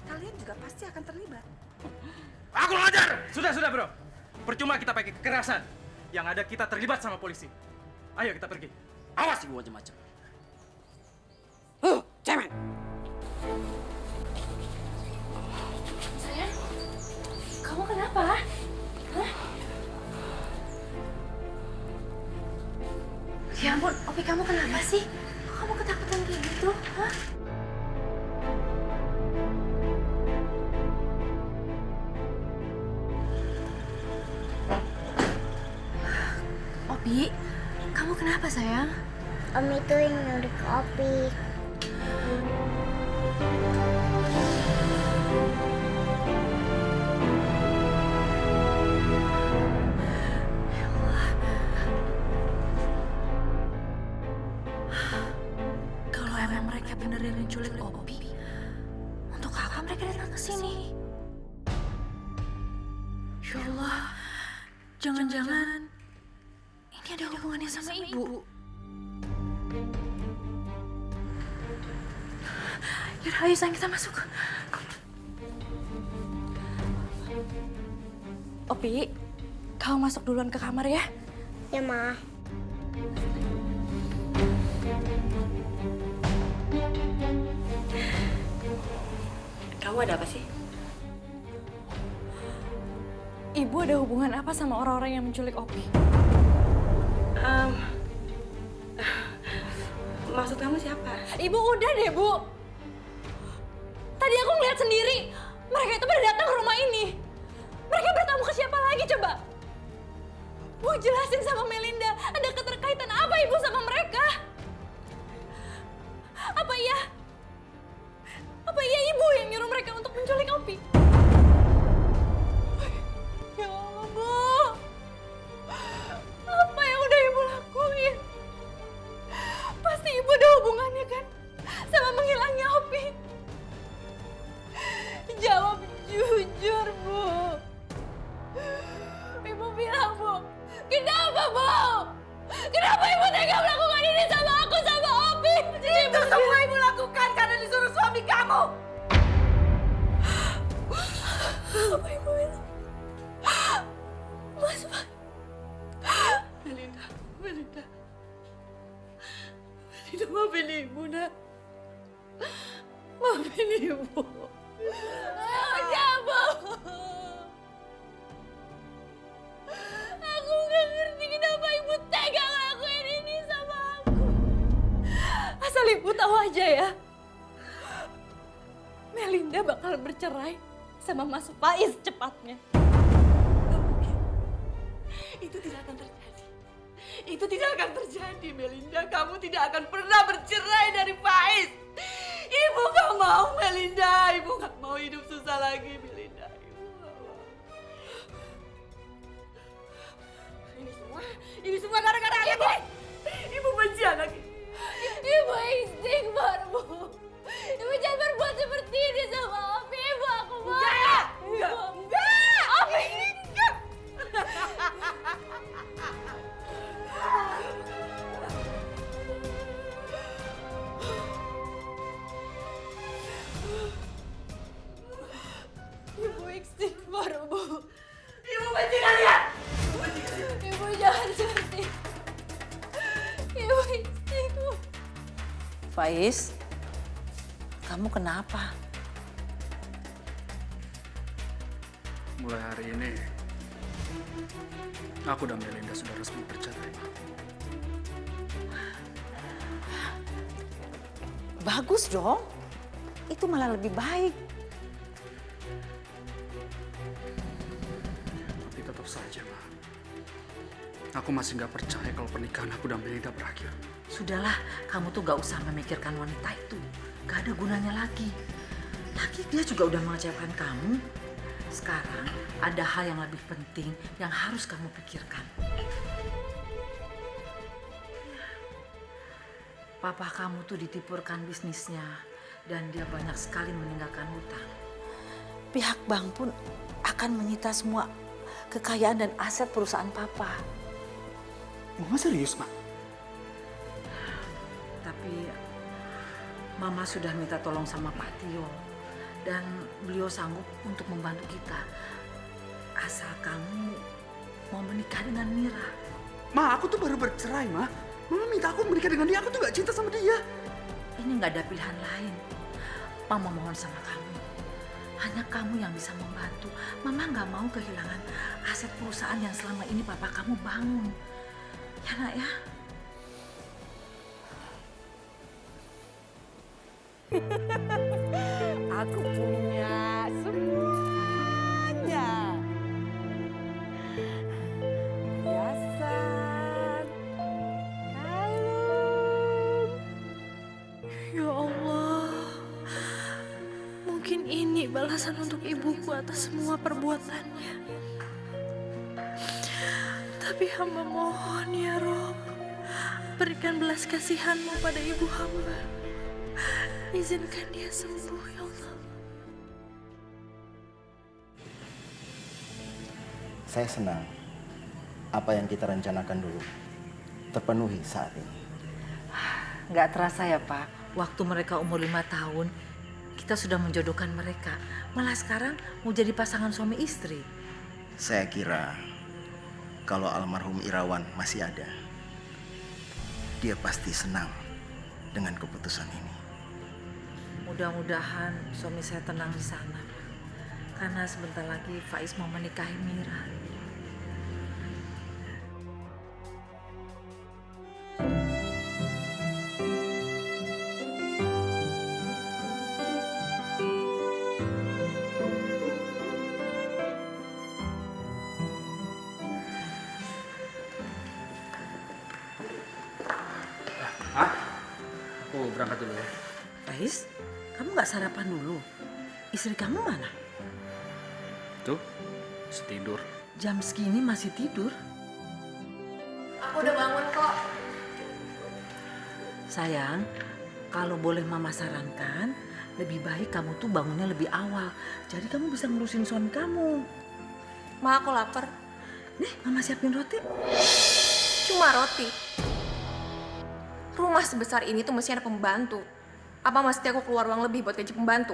kalian juga pasti akan terlibat. Aku ngajar! Sudah, bro. Percuma kita pakai kekerasan. Yang ada kita terlibat sama polisi. Ayo kita pergi. Awas ibu macam-macam. Cemen. Sayang, kamu kenapa? Hah? Ya ampun, Opi kamu kenapa sih? Kok kamu ketakutan kayak gitu? Hah? Opi, kamu kenapa sayang? Om itu yang nyulik Opi. Kalau emang mereka beneran menculik Opi, untuk apa mereka datang ke sini? Ya Allah, jangan-jangan ini ada hubungannya sama ibu. Yaudah, ayo sayang kita masuk. Opi, kamu masuk duluan ke kamar ya. Ya, Ma. Kamu ada apa sih? Ibu ada hubungan apa sama orang-orang yang menculik Opi? Maksud kamu siapa? Ibu udah deh, Bu. Tadi aku ngeliat sendiri. Mereka itu pada datang ke rumah ini. Mereka bertamu ke siapa lagi coba? Bu, jelasin sama Melinda. Ada keterkaitan apa Ibu sama mereka? Apa iya Ibu yang nyuruh mereka untuk menculik Opi? Ya Allah, Bu. Apa yang udah Ibu lakuin? Pasti Ibu ada hubungannya kan sama menghilangnya Opi. Jawab jujur, Bu. Ibu bilang, Bu. Kenapa, Bu? Kenapa Ibu tega melakukan ini sama aku, sama Opi? Itu semua Ibu lakukan karena disuruh suami kamu. Apa Ibu bilang? Mas, Melinda. Maafin Ibu, nak. Maafin Ibu. Siapa? Aku nggak ngerti kenapa Ibu tega ngelakuin ini sama aku. Asal Ibu tahu aja ya. Melinda bakal bercerai sama Mas Faiz cepatnya. Itu tidak akan terjadi. Itu tidak akan terjadi, Melinda. Kamu tidak akan pernah bercerai dari Faiz. Ibu gak mau, Melinda. Ibu gak mau hidup susah lagi, Melinda. Ibu gak mau. Ini semua gara-gara ibu. Ibu benci anak ini. Ibu istighfar, Bu. Ibu jangan berbuat seperti ini sama Opi. Ibu, aku mau. Enggak. Opi. Enggak. Ibu istighfar, Bu. Ibu benci kalian. Ibu jangan seperti. Ibu istighfar. Faiz, kamu kenapa? Mulai hari ini, aku dan Melinda sudah resmi bercerai, Ma. Bagus dong. Itu malah lebih baik. Tapi tetap saja, Ma. Aku masih nggak percaya kalau pernikahan aku dan Melinda berakhir. Sudahlah, kamu tuh gak usah memikirkan wanita itu. Gak ada gunanya lagi. Lagi dia juga udah mengecewakan kamu. Sekarang ada hal yang lebih penting yang harus kamu pikirkan. Papa kamu tuh ditipurkan bisnisnya dan dia banyak sekali meninggalkan hutang. Pihak bank pun akan menyita semua kekayaan dan aset perusahaan papa. Mama serius, Ma? Tapi Mama sudah minta tolong sama Pak Tio dan beliau sanggup untuk membantu kita. Asal kamu mau menikah dengan Mira. Ma, aku tuh baru bercerai, Ma. Mama minta aku menikah dengan dia, aku tuh gak cinta sama dia. Ini gak ada pilihan lain. Mama mohon sama kamu. Hanya kamu yang bisa membantu. Mama gak mau kehilangan aset perusahaan yang selama ini papa kamu bangun. Ya nak ya? Aku punya semuanya. Hiasan, kalung. Ya Allah, mungkin ini balasan untuk ibuku atas semua perbuatannya. Tapi hamba mohon ya Rob, berikan belas kasihan-Mu pada ibu hamba. Izinkan dia sembuh ya Allah. Saya senang apa yang kita rencanakan dulu terpenuhi saat ini. Gak terasa ya Pak, waktu mereka umur 5 tahun, kita sudah menjodohkan mereka. Malah sekarang mau jadi pasangan suami istri. Saya kira kalau almarhum Irawan masih ada, dia pasti senang dengan keputusan ini. Mudah-mudahan suami saya tenang di sana, Pak. Karena sebentar lagi Faiz mau menikahi Mira. Aku berangkat dulu ya. Faiz, kamu gak sarapan dulu? Istri kamu mana? Tuh, tidur. Jam segini masih tidur? Aku udah bangun kok. Sayang, kalau boleh Mama sarankan, lebih baik kamu tuh bangunnya lebih awal. Jadi kamu bisa ngurusin suami kamu. Ma, aku lapar. Nih, Mama siapin roti. Cuma roti. Rumah sebesar ini tuh mesti ada pembantu. Apa mesti aku keluar uang lebih buat gaji pembantu?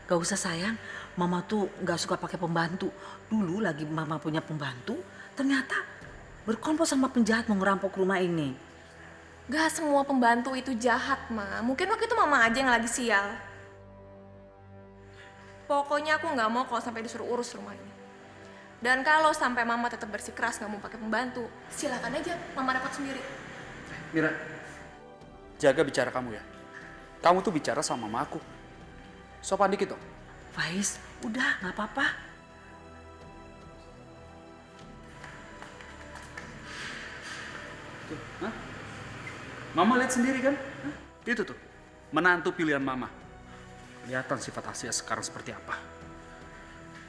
Gak usah sayang, Mama tuh gak suka pakai pembantu. Dulu lagi Mama punya pembantu, ternyata berkompol sama penjahat mau ngerampok rumah ini. Gak semua pembantu itu jahat, Ma. Mungkin waktu itu Mama aja yang lagi sial. Pokoknya aku gak mau kalau sampai disuruh urus rumah ini. Dan kalau sampai Mama tetap bersikeras gak mau pakai pembantu, silakan aja Mama dapat sendiri. Mira, jaga bicara kamu ya. Kamu tuh bicara sama mama aku. Sopan dikit dong. Faiz, udah gak apa-apa. Tuh, hah? Mama lihat sendiri kan? Hah? Itu tuh, menantu pilihan mama. Kelihatan sifat Asia sekarang seperti apa.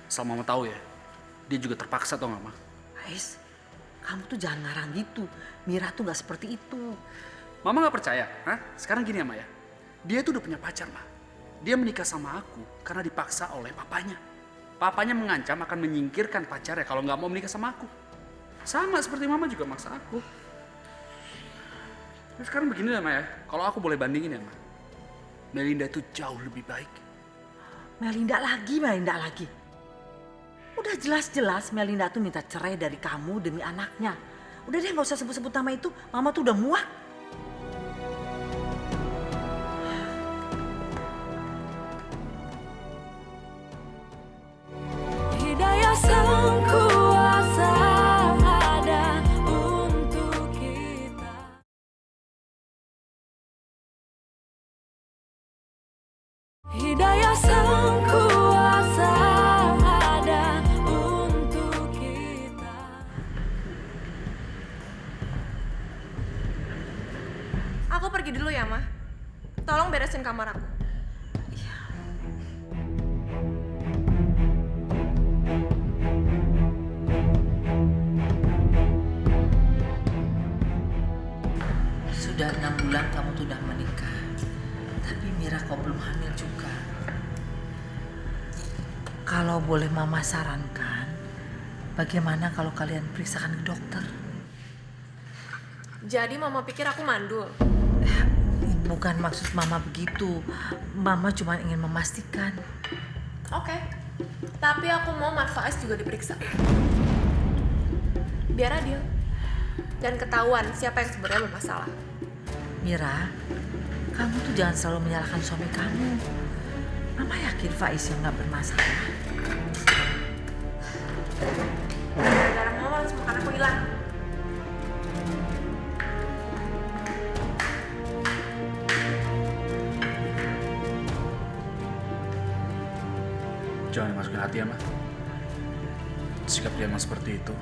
Asal mama tahu ya, dia juga terpaksa tau gak, Ma? Faiz, kamu tuh jangan ngarang gitu. Mira tuh gak seperti itu. Mama nggak percaya? Hah? Sekarang gini ya, Ma ya. Dia tuh udah punya pacar, Ma. Dia menikah sama aku karena dipaksa oleh papanya. Papanya mengancam akan menyingkirkan pacarnya kalau nggak mau menikah sama aku. Sama seperti Mama juga maksa aku. Nah, sekarang begini ya, Ma ya. Kalau aku boleh bandingin ya, Ma. Melinda itu jauh lebih baik. Melinda lagi. Udah jelas-jelas Melinda tuh minta cerai dari kamu demi anaknya. Udah deh gak usah sebut-sebut nama itu, Mama tuh udah muak. Hidayah sang kuasa ada untuk kita. Hidayah sang kuasa ada untuk kita. Aku pergi dulu ya, Ma. Tolong beresin kamar aku. Sudah 6 bulan kamu tuh udah menikah. Tapi Mira kok belum hamil juga. Kalau boleh Mama sarankan, bagaimana kalau kalian periksakan ke dokter? Jadi Mama pikir aku mandul? Bukan maksud Mama begitu. Mama cuma ingin memastikan. Oke. Tapi aku mau Mas Faiz juga diperiksa. Biar adil. Dan ketahuan siapa yang sebenarnya bermasalah. Mira, kamu tuh jangan selalu menyalahkan suami kamu. Mama yakin Faiz yang gak bermasalah. Gara-gara Mama langsung makan aku hilang. Jangan dimasukin hati ya, Ma. Sikap dia emang seperti itu.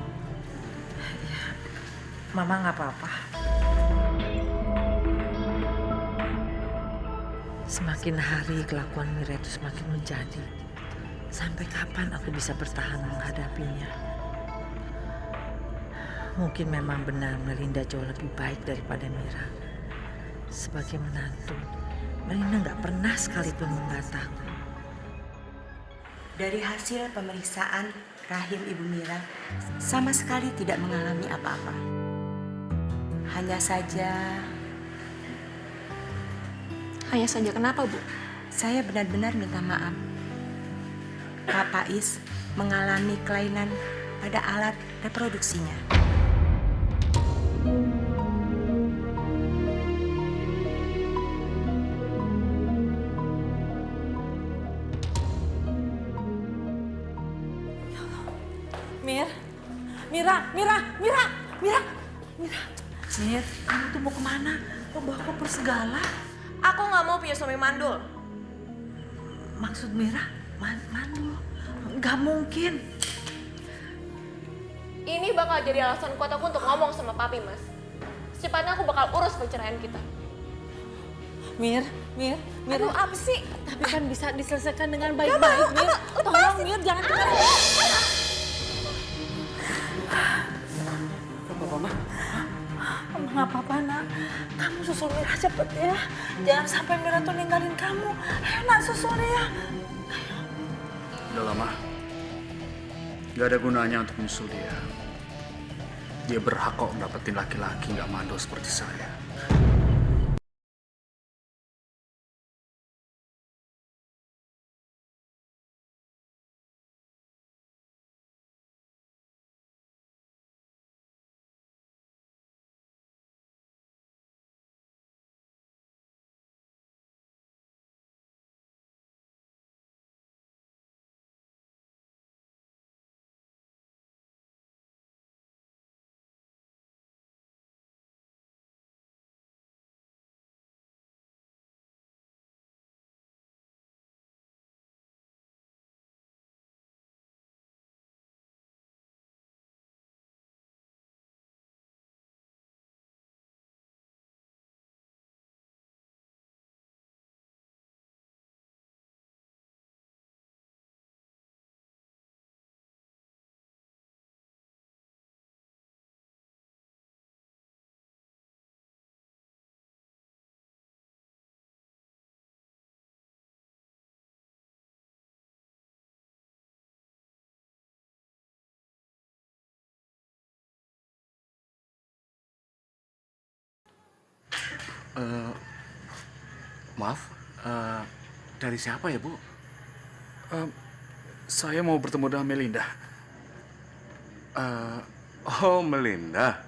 Mama gak apa-apa. Semakin hari kelakuan Mira itu semakin menjadi. Sampai kapan aku bisa bertahan menghadapinya? Mungkin memang benar Melinda jauh lebih baik daripada Mira. Sebagai menantu, Melinda gak pernah sekalipun membantahku. Dari hasil pemeriksaan rahim Ibu Mira sama sekali tidak mengalami apa-apa. Hanya saja kenapa, Bu? Saya benar-benar minta maaf. Pak Faiz mengalami kelainan pada alat reproduksinya. Mira. Mir, kamu tuh mau kemana? Mau bawa koper segala? Aku nggak mau punya suami mandul. Maksud Mira, mandul? Gak mungkin. Ini bakal jadi alasan kuat aku untuk ngomong sama papi, Mas. Secepatnya aku bakal urus perceraian kita. Mir. Aduh, apa sih? Tapi kan bisa diselesaikan dengan baik-baik, Mir. Tolong, Mir, jangan tinggalin. Apa, Ma? Nggak apa-apa, nak. Kamu susul Mira cepet ya. Jangan sampai Mira tuh ninggalin kamu. Ayo, nak, susul dia. Udah lama. Gak ada gunanya untuk menyusul dia. Dia berhak kok dapetin laki-laki gak mandul seperti saya. Maaf, dari siapa ya, Bu? Saya mau bertemu dengan Melinda. Oh, Melinda.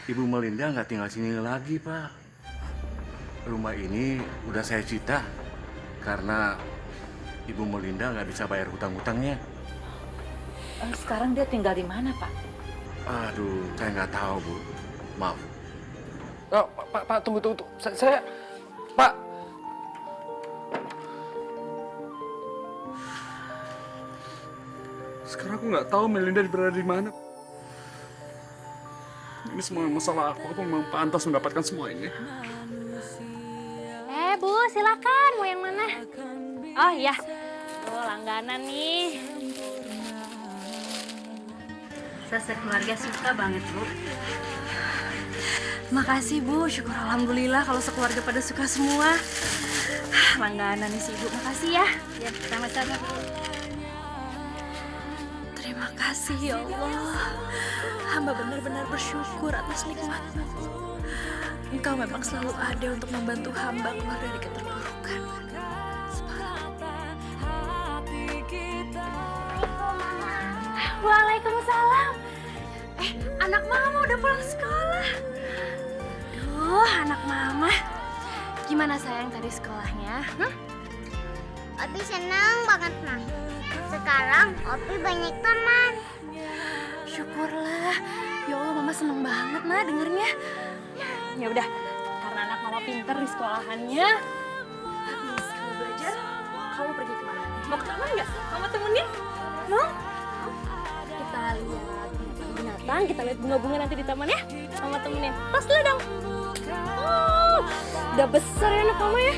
Ibu Melinda nggak tinggal sini lagi, Pak. Rumah ini udah saya cita karena Ibu Melinda nggak bisa bayar hutang-hutangnya. Sekarang dia tinggal di mana, Pak? Aduh, saya nggak tahu, Bu. Maaf. Pak, tunggu. Saya, Pak. Sekarang aku nggak tahu Melinda berada di mana. Ini semua masalah aku memang pantas mendapatkan semua ini. Bu, silakan. Mau yang mana? Oh iya. Oh, langganan nih. Saya sekeluarga suka banget, Bu. Makasih, Bu. Syukur alhamdulillah kalau sekeluarga pada suka semua. Langganan nih sih, Bu. Makasih ya. Ya, sama-sama, Bu. Terima kasih ya Allah. Hamba benar-benar bersyukur atas nikmat-Mu. Engkau memang selalu ada untuk membantu hamba keluar dari keterpurukan. Waalaikumsalam. Anak mama udah pulang sekolah. Duh, anak mama. Gimana sayang tadi sekolahnya? Opi senang banget, Ma. Sekarang Opi banyak teman. Syukurlah. Ya Allah, mama seneng banget, Nah, dengernya. Ya udah, karena anak mama pinter di sekolahannya. Habis kamu belajar, kamu pergi kemana? Mau ke taman nggak? Mama temenin? Mau? Kita lihat Binatang, kita lihat bunga-bunga nanti di taman ya. Mama temenin. Tas dulu dong. Oh, udah besar ya anak mama ya.